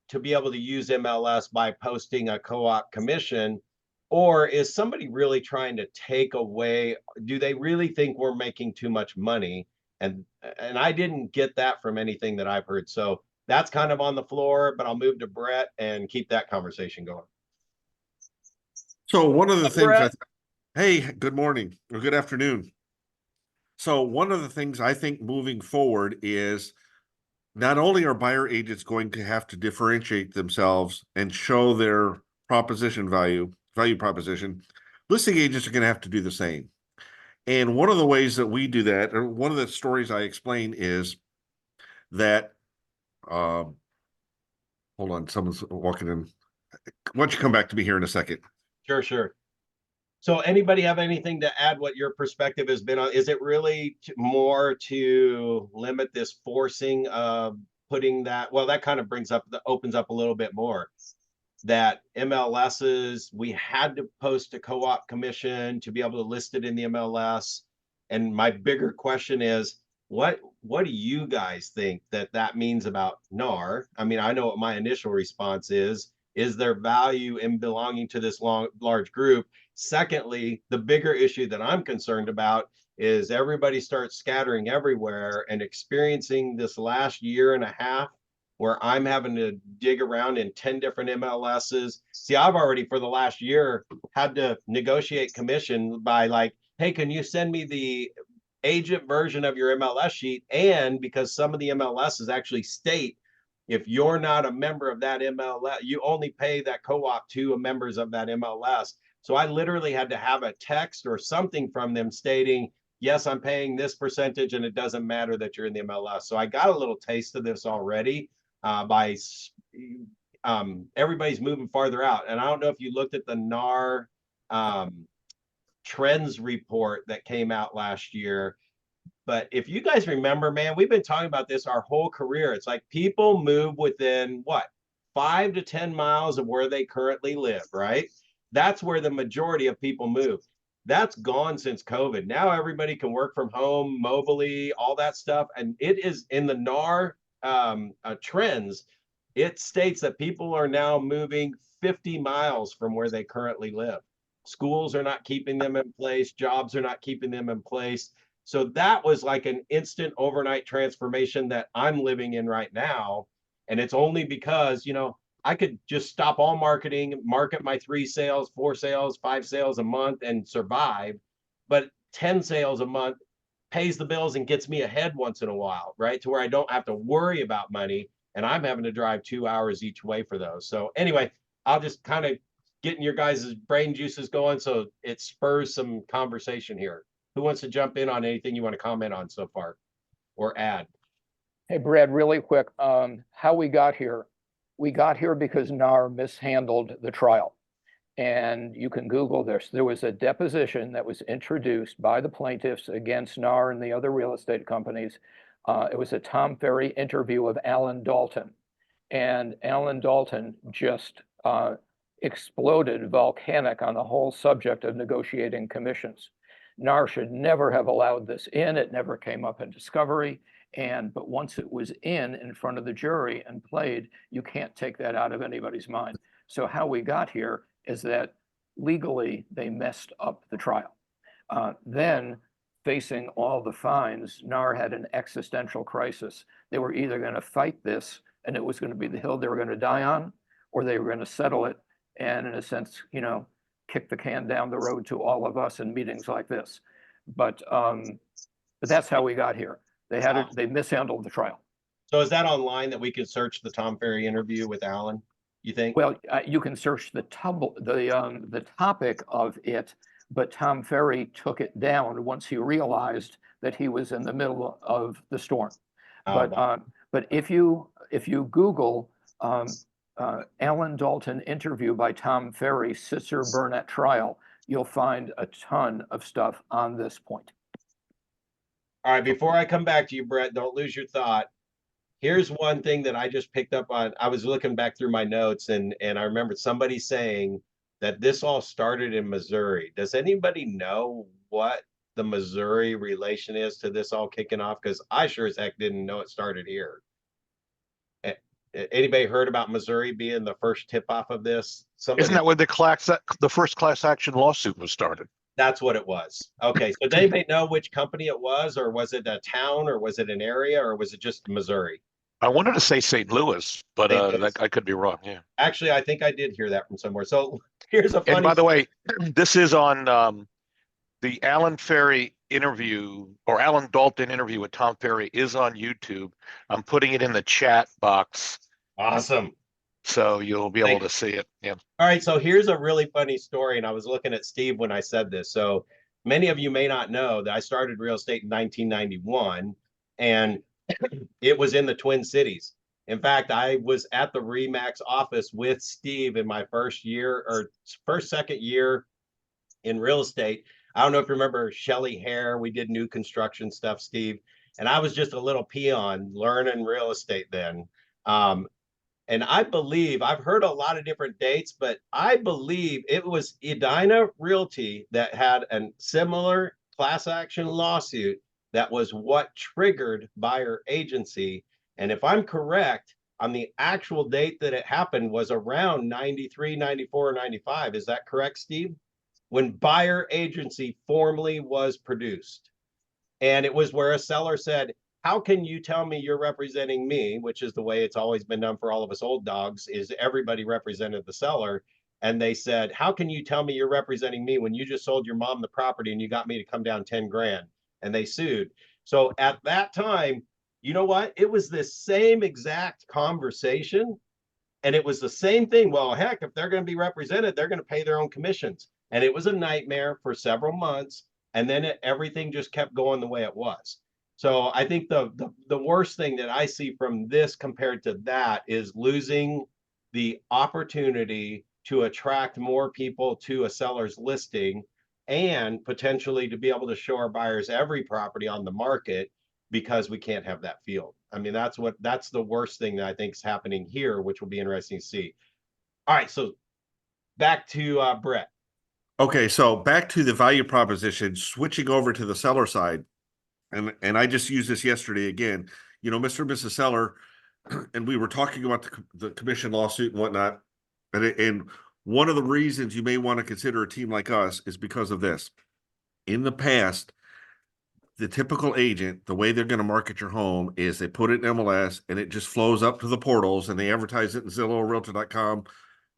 to be able to use MLS by posting a co-op commission? Or is somebody really trying to take away, do they really think we're making too much money? And I didn't get that from anything that I've heard. So that's kind of on the floor, but I'll move to Brett and keep that conversation going. So one of the things Brett. hey, good morning or good afternoon. So one of the things I think moving forward is not only are buyer agents going to have to differentiate themselves and show their value proposition, listing agents are going to have to do the same. And one of the ways that we do that, or one of the stories I explain, is that, hold on, someone's walking in. Why don't you come back to me here in a second? Sure. So anybody have anything to add what your perspective has been on? Is it really more to limit this forcing of putting that, well, that kind of opens up a little bit more, that MLSs, we had to post a co-op commission to be able to list it in the MLS. And my bigger question is, what do you guys think that means about NAR? I mean, I know what my initial response is there value in belonging to this large group? Secondly, the bigger issue that I'm concerned about is everybody starts scattering everywhere, and experiencing this last year and a half where I'm having to dig around in 10 different MLSs. See, I've already for the last year had to negotiate commission by like, hey, can you send me the agent version of your MLS sheet? And because some of the MLSs actually state, if you're not a member of that MLS, you only pay that co-op to members of that MLS. So I literally had to have a text or something from them stating, yes, I'm paying this percentage, and it doesn't matter that you're in the MLS. So I got a little taste of this already by everybody's moving farther out. And I don't know if you looked at the NAR trends report that came out last year, but if you guys remember, man, we've been talking about this our whole career. It's like people move within what, 5 to 10 miles of where they currently live, right? That's where the majority of people move. That's gone since COVID. Now everybody can work from home, mobily, all that stuff. And it is in the NAR trends. It states that people are now moving 50 miles from where they currently live. Schools are not keeping them in place. Jobs are not keeping them in place. So that was like an instant overnight transformation that I'm living in right now. And it's only because, I could just stop all marketing, market my 3 sales, 4 sales, 5 sales a month and survive. But 10 sales a month pays the bills and gets me ahead once in a while, right? To where I don't have to worry about money and I'm having to drive 2 hours each way for those. So anyway, I'll just kind of getting your guys' brain juices going so it spurs some conversation here. Who wants to jump in on anything you want to comment on so far or add? Hey, Brad, really quick, how we got here. We got here because NAR mishandled the trial. And you can Google this. There was a deposition that was introduced by the plaintiffs against NAR and the other real estate companies. It was a Tom Ferry interview of Alan Dalton. And Alan Dalton just exploded volcanic on the whole subject of negotiating commissions. NAR should never have allowed this in. It never came up in discovery. But once it was in front of the jury and played, you can't take that out of anybody's mind. So how we got here is that legally they messed up the trial. Then facing all the fines, NAR had an existential crisis. They were either going to fight this and it was going to be the hill they were going to die on, or they were going to settle it and in a sense, kick the can down the road to all of us in meetings like this. But that's how we got here. They mishandled the trial. So is that online that we could search the Tom Ferry interview with Alan, you think? Well, you can search the topic of it, but Tom Ferry took it down once he realized that he was in the middle of the storm. But if you Google Alan Dalton interview by Tom Ferry, Sisser Burnett trial, you'll find a ton of stuff on this point. All right, before I come back to you, Brett, don't lose your thought. Here's one thing that I just picked up on. I was looking back through my notes and I remembered somebody saying that this all started in Missouri. Does anybody know what the Missouri relation is to this all kicking off? Because I sure as heck didn't know it started here. Anybody heard about Missouri being the first tip off of this? Isn't that where the first class action lawsuit was started? That's what it was. Okay, so does anybody know which company it was, or was it a town, or was it an area, or was it just Missouri? I wanted to say St. Louis, but I could be wrong. Yeah. Actually, I think I did hear that from somewhere. So here's a funny. And by the way, this is on the Alan Ferry interview, or Alan Dalton interview with Tom Ferry is on YouTube. I'm putting it in the chat box. Awesome. So you'll be able to see it. Yeah. All right. So here's a really funny story. And I was looking at Steve when I said this. So many of you may not know that I started real estate in 1991 and it was in the Twin Cities. In fact, I was at the RE/MAX office with Steve in my second year in real estate. I don't know if you remember Shelly Hare. We did new construction stuff, Steve. And I was just a little peon learning real estate then. And I believe, I've heard a lot of different dates, but I believe it was Edina Realty that had a similar class action lawsuit that was what triggered buyer agency. And if I'm correct, on the actual date that it happened was around 93, 94, 95. Is that correct, Steve? When buyer agency formally was produced. And it was where a seller said, how can you tell me you're representing me, which is the way it's always been done for all of us old dogs, is everybody represented the seller. And they said, how can you tell me you're representing me when you just sold your mom the property and you got me to come down 10 grand? And they sued. So at that time, you know what? It was this same exact conversation. And it was the same thing. Well, heck, if they're going to be represented, they're going to pay their own commissions. And it was a nightmare for several months. And then everything just kept going the way it was. So I think the worst thing that I see from this compared to that is losing the opportunity to attract more people to a seller's listing and potentially to be able to show our buyers every property on the market because we can't have that field. I mean, that's the worst thing that I think is happening here, which will be interesting to see. All right, so back to Brett. Okay, so back to the value proposition, switching over to the seller side. And I just used this yesterday again, Mr. and Mrs. Seller, and we were talking about the commission lawsuit and whatnot. And one of the reasons you may want to consider a team like us is because of this. In the past, the typical agent, the way they're going to market your home is they put it in MLS and it just flows up to the portals and they advertise it in Zillow, Realtor.com,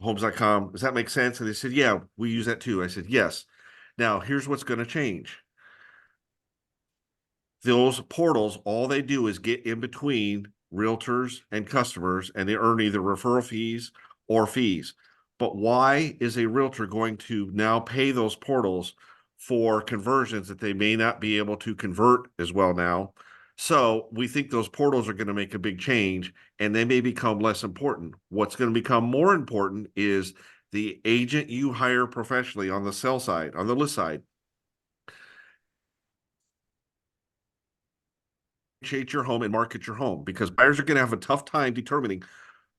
Homes.com. Does that make sense? And they said, yeah, we use that too. I said, yes. Now, here's what's going to change. Those portals, all they do is get in between realtors and customers, and they earn either referral fees or fees. But why is a realtor going to now pay those portals for conversions that they may not be able to convert as well now? So we think those portals are going to make a big change, and they may become less important. What's going to become more important is the agent you hire professionally on the sell side, on the list side. Your home and market your home, because buyers are going to have a tough time determining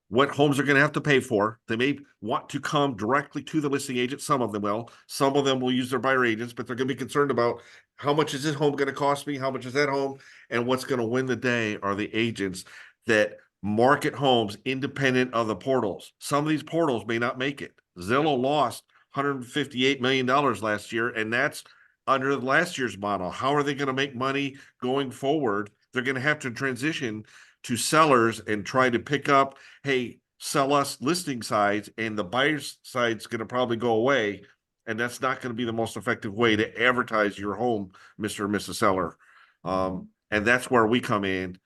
what homes they're going to have to pay for. They may want to come directly to the listing agent. Some of them will. Some of them will use their buyer agents, but they're going to be concerned about how much is this home going to cost me? How much is that home? And what's going to win the day are the agents that market homes independent of the portals. Some of these portals may not make it. Zillow lost $158 million last year, and that's under last year's model. How are they going to make money going forward? They're going to have to transition to sellers and try to pick up, hey, sell us listing sides, and the buyer's side's going to probably go away. And that's not going to be the most effective way to advertise your home, Mr. and Mrs. Seller. And that's where we come in.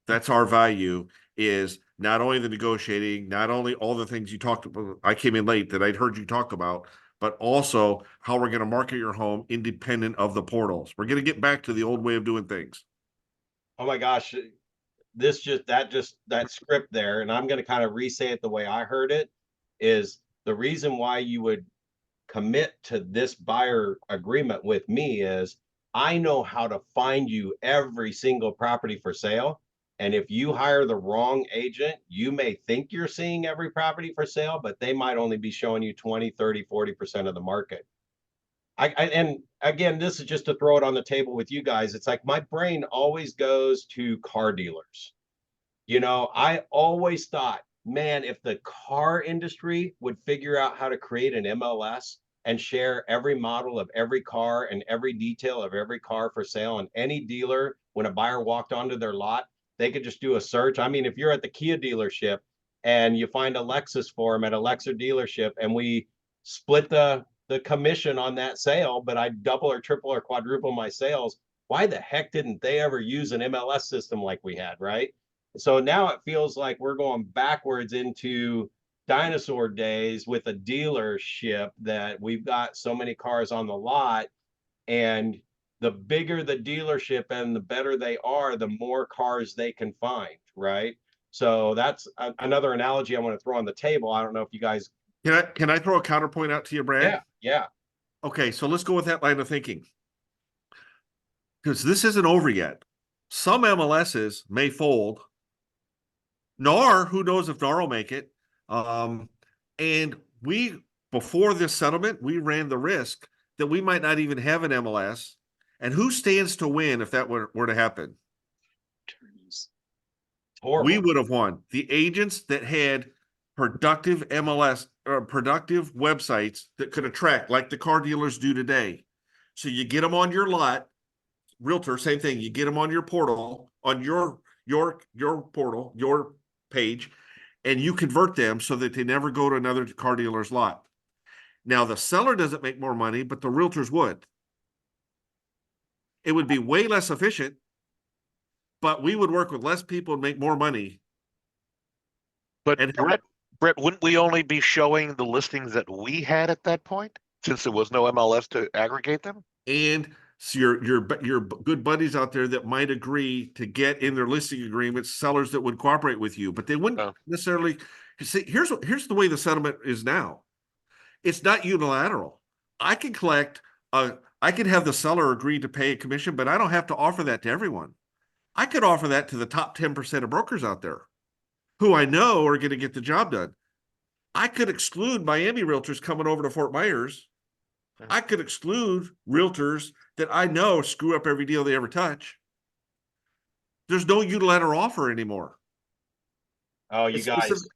That's our value, is not only the negotiating, not only all the things you talked about. I came in late that I'd heard you talk about, but also how we're going to market your home independent of the portals. We're going to get back to the old way of doing things. Oh my gosh, that script there, and I'm going to kind of re-say it the way I heard it, is the reason why you would commit to this buyer agreement with me is I know how to find you every single property for sale. And if you hire the wrong agent, you may think you're seeing every property for sale, but they might only be showing you 20, 30, 40% of the market. And again, this is just to throw it on the table with you guys. It's like my brain always goes to car dealers. You know, I always thought, man, if the car industry would figure out how to create an MLS and share every model of every car and every detail of every car for sale, and any dealer, when a buyer walked onto their lot, they could just do a search. I mean, if you're at the Kia dealership and you find a Lexus for them at a Lexus dealership, and we split the commission on that sale, but I double or triple or quadruple my sales, why the heck didn't they ever use an MLS system like we had, right? So now it feels like we're going backwards into dinosaur days with a dealership, that we've got so many cars on the lot, and the bigger the dealership and the better they are, the more cars they can find, right? So that's another analogy I want to throw on the table. I don't know if you guys. Can I throw a counterpoint out to you, Brad? Yeah. Okay, so let's go with that line of thinking, because this isn't over yet. Some MLSs may fold. NAR, who knows if NAR will make it? And before this settlement, we ran the risk that we might not even have an MLS. And who stands to win if that were to happen? We would have won. The agents that had productive MLS or productive websites that could attract, like the car dealers do today. So you get them on your lot, realtor, same thing. You get them on your portal, on your portal, your page, and you convert them so that they never go to another car dealer's lot. Now the seller doesn't make more money, but the realtors would. It would be way less efficient, but we would work with less people and make more money. But Brett, wouldn't we only be showing the listings that we had at that point, since there was no MLS to aggregate them? And so your good buddies out there that might agree to get in their listing agreements sellers that would cooperate with you, but they wouldn't necessarily. See, here's the way the settlement is now. It's not unilateral. I can have the seller agree to pay a commission, but I don't have to offer that to everyone. I could offer that to the top 10% of brokers out there who I know are going to get the job done. I could exclude Miami realtors coming over to Fort Myers. I could exclude realtors that I know screw up every deal they ever touch. There's no unilateral offer anymore. Oh, you guys,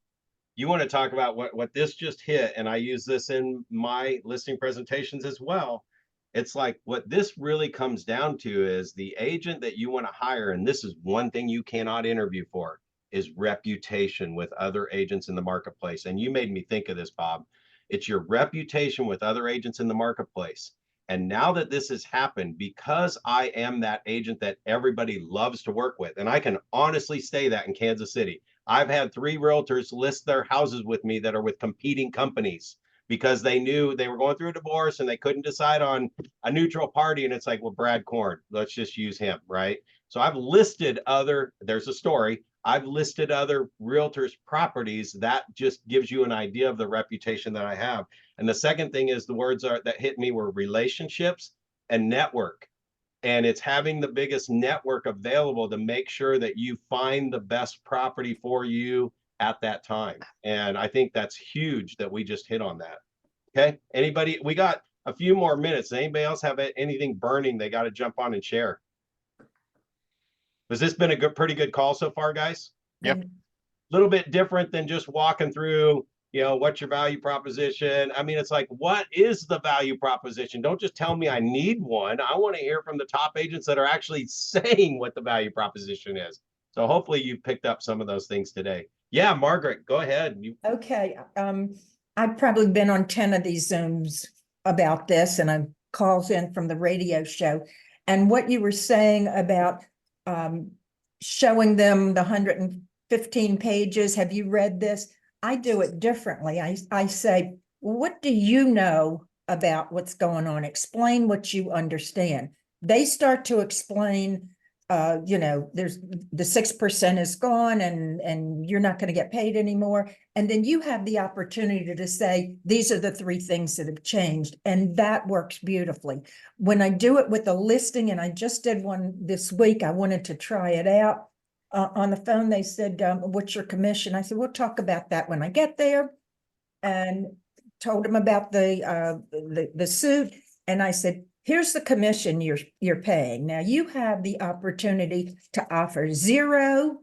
you want to talk about what this just hit, and I use this in my listing presentations as well. It's like what this really comes down to is the agent that you want to hire, and this is one thing you cannot interview for, is reputation with other agents in the marketplace. And you made me think of this, Bob. It's your reputation with other agents in the marketplace. And now that this has happened, because I am that agent that everybody loves to work with, and I can honestly say that in Kansas City, I've had 3 realtors list their houses with me that are with competing companies because they knew they were going through a divorce and they couldn't decide on a neutral party. And it's like, well, Brad Korn, let's just use him, right? So I've listed there's a story. I've listed other realtors' properties. That just gives you an idea of the reputation that I have. And the second thing is the words that hit me were relationships and network. And it's having the biggest network available to make sure that you find the best property for you at that time. And I think that's huge that we just hit on that. Okay. Anybody, we got a few more minutes. Anybody else have anything burning they got to jump on and share? Has this been a pretty good call so far, guys? Yep. A little bit different than just walking through, what's your value proposition? I mean, it's like, what is the value proposition? Don't just tell me I need one. I want to hear from the top agents that are actually saying what the value proposition is. So hopefully you picked up some of those things today. Yeah, Margaret, go ahead. Okay. I've probably been on 10 of these Zooms about this, and I calls in from the radio show. And what you were saying about showing them the 115 pages, have you read this? I do it differently. I say, what do you know about what's going on? Explain what you understand. They start to explain, there's the 6% is gone and you're not going to get paid anymore. And then you have the opportunity to say, these are the 3 things that have changed. And that works beautifully. When I do it with a listing, and I just did one this week, I wanted to try it out. On the phone, they said, what's your commission? I said, we'll talk about that when I get there. And told them about the suit. And I said, here's the commission you're paying. Now you have the opportunity to offer 0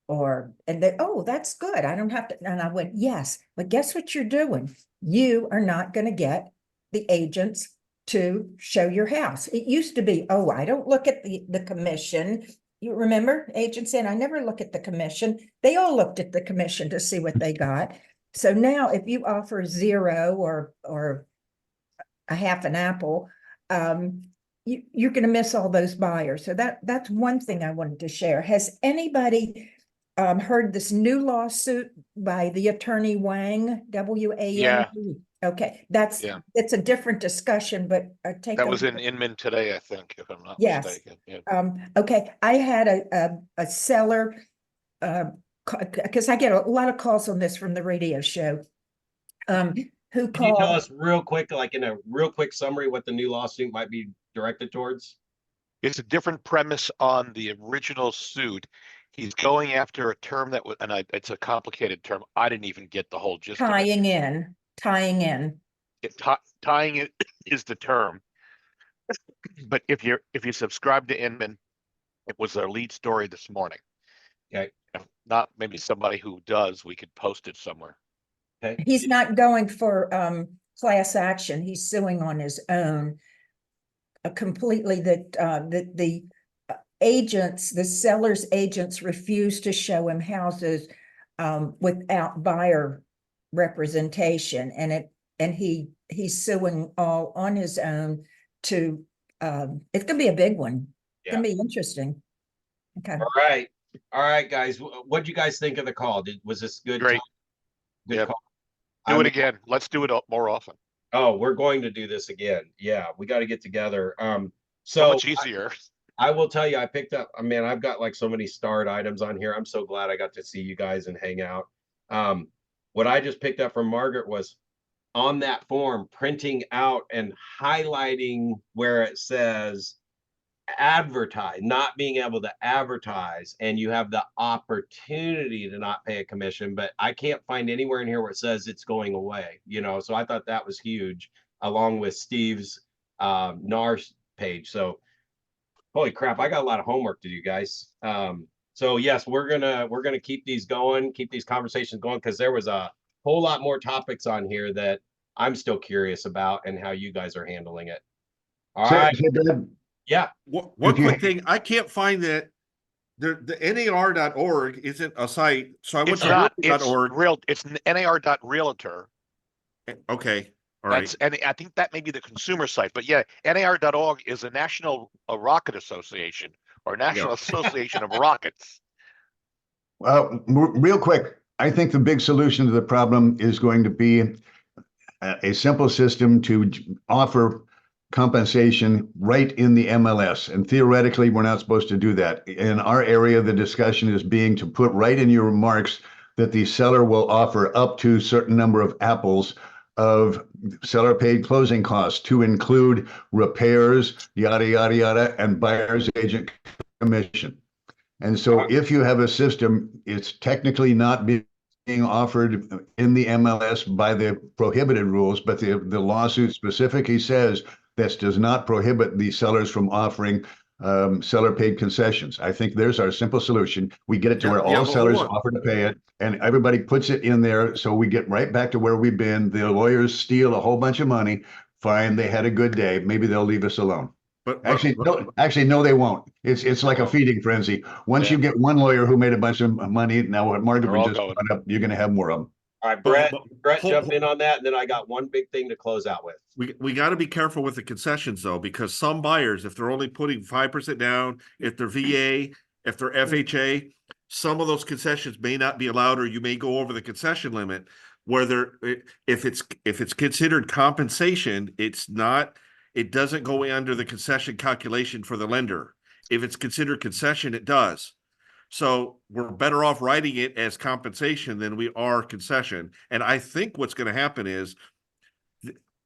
and they, oh, that's good. I don't have to. And I went, yes, but guess what you're doing? You are not going to get the agents to show your house. It used to be, oh, I don't look at the commission. You remember agents saying, I never look at the commission. They all looked at the commission to see what they got. So now if you offer 0 or a half an apple, you're going to miss all those buyers. So that's one thing I wanted to share. Has anybody heard this new lawsuit by the attorney Wang, W-A-N-G? Yeah. Okay, it's a different discussion, but that was in Inman today, I think, if I'm not mistaken. Yeah. Okay, I had a seller, because I get a lot of calls on this from the radio show. Who Can you called? tell us real quick, like in a real quick summary, what the new lawsuit might be directed towards? It's a different premise on the original suit. He's going after a term that was, it's a complicated term. I didn't even get the whole gist of it. Tying in. Tying it is the term. But if you subscribe to Inman, it was their lead story this morning. Okay. If not, maybe somebody who does, we could post it somewhere. Okay. He's not going for class action. He's suing on his own. Completely that the agents, the seller's agents refuse to show him houses without buyer representation, and he's suing all on his own to it's gonna be a big one. It's gonna be interesting. Okay. All right, guys. What do you guys think of the call? Was this good? Great. Good call. Do it again. Let's do it more often. Oh, we're going to do this again. Yeah, we got to get together. So much easier. I will tell you, I picked up, man, I've got like so many starred items on here. I'm so glad I got to see you guys and hang out. What I just picked up from Margaret was on that form, printing out and highlighting where it says advertise, not being able to advertise, and you have the opportunity to not pay a commission, but I can't find anywhere in here where it says it's going away, so I thought that was huge, along with Steve's NAR page. So holy crap, I got a lot of homework to do, guys. So yes, we're gonna keep these going, keep these conversations going, because there was a whole lot more topics on here that I'm still curious about and how you guys are handling it. All right. Brad, Yeah. One If you- quick thing, I can't find that the NAR.org isn't a site, so I went It's to not, it's realtor.org. real, it's NAR.realtor. Okay, all right. That's, and I think that may be the consumer site, but yeah, NAR.org is a national rocket association or National Association of Rockets. Real quick, I think the big solution to the problem is going to be a simple system to offer compensation right in the MLS. And theoretically, we're not supposed to do that. In our area, the discussion is being to put right in your remarks that the seller will offer up to a certain number of apples of seller paid closing costs to include repairs, yada, yada, yada, and buyer's agent commission. And so if you have a system, it's technically not being offered in the MLS by the prohibited rules, but the lawsuit specifically says this does not prohibit the sellers from offering seller paid concessions. I think there's our simple solution. We get it to where all but sellers hold on. offer to pay it and everybody puts it in there. So we get right back to where we've been. The lawyers steal a whole bunch of money. Fine, they had a good day. Maybe they'll leave us alone. But Actually, no, they won't. It's like a feeding frenzy. Once you get one lawyer who made a bunch of money, now what Margaret just brought up, you're going to have more of them. All right, Brett, jump in on that, and then I got one big thing to close out with. We got to be careful with the concessions though, because some buyers, if they're only putting 5% down, if they're VA, if they're FHA, some of those concessions may not be allowed, or you may go over the concession limit. Where if it's considered compensation, it doesn't go under the concession calculation for the lender. If it's considered concession, it does. So we're better off writing it as compensation than we are concession. And I think what's going to happen is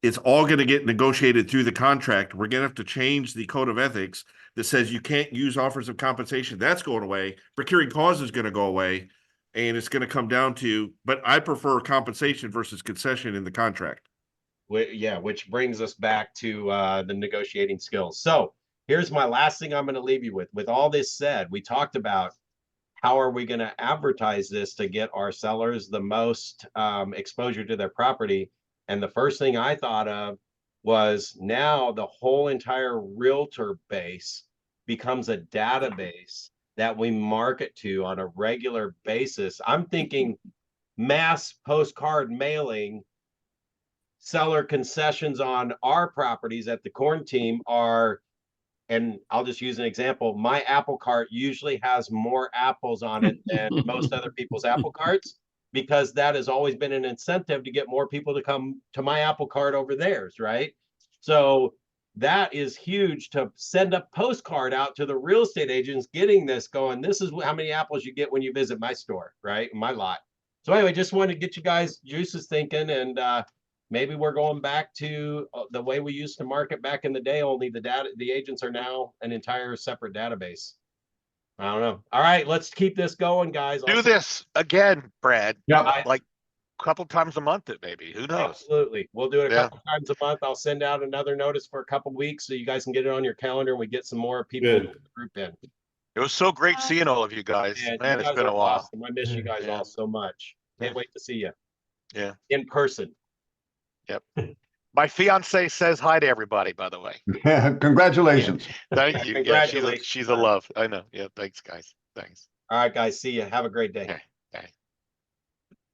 it's all going to get negotiated through the contract. We're going to have to change the code of ethics that says you can't use offers of compensation. That's going away. Procuring cause is going to go away. And it's going to come down to, but I prefer compensation versus concession in the contract. Yeah, which brings us back to the negotiating skills. So here's my last thing I'm going to leave you with. With all this said, we talked about how are we going to advertise this to get our sellers the most exposure to their property. And the first thing I thought of was now the whole entire realtor base becomes a database that we market to on a regular basis. I'm thinking mass postcard mailing. Seller concessions on our properties at the Corn Team are, and I'll just use an example. My apple cart usually has more apples on it than most other people's apple carts, because that has always been an incentive to get more people to come to my apple cart over theirs, right? So that is huge, to send a postcard out to the real estate agents getting this going. This is how many apples you get when you visit my store, right? My lot. So anyway, just wanted to get you guys juices thinking, and maybe we're going back to the way we used to market back in the day, only the agents are now an entire separate database. I don't know. All right, let's keep this going, guys. Do this again, Brad. Yeah. Like a couple times a month, it maybe. Who knows? Absolutely. We'll do it a couple times a month. I'll send out another notice for a couple weeks so you guys can get it on your calendar and we get some more people to group in. It was so great seeing all of you guys. Man, it's been a while. Awesome. I miss you guys all so much. Can't wait to see you. Yeah. In person. Yep. My fiance says hi to everybody, by the way. Congratulations. Thank you. Congratulations. Yeah, she's a love. I know. Yeah. Thanks, guys. Thanks. All right, guys. See you. Have a great day. Okay. Bye.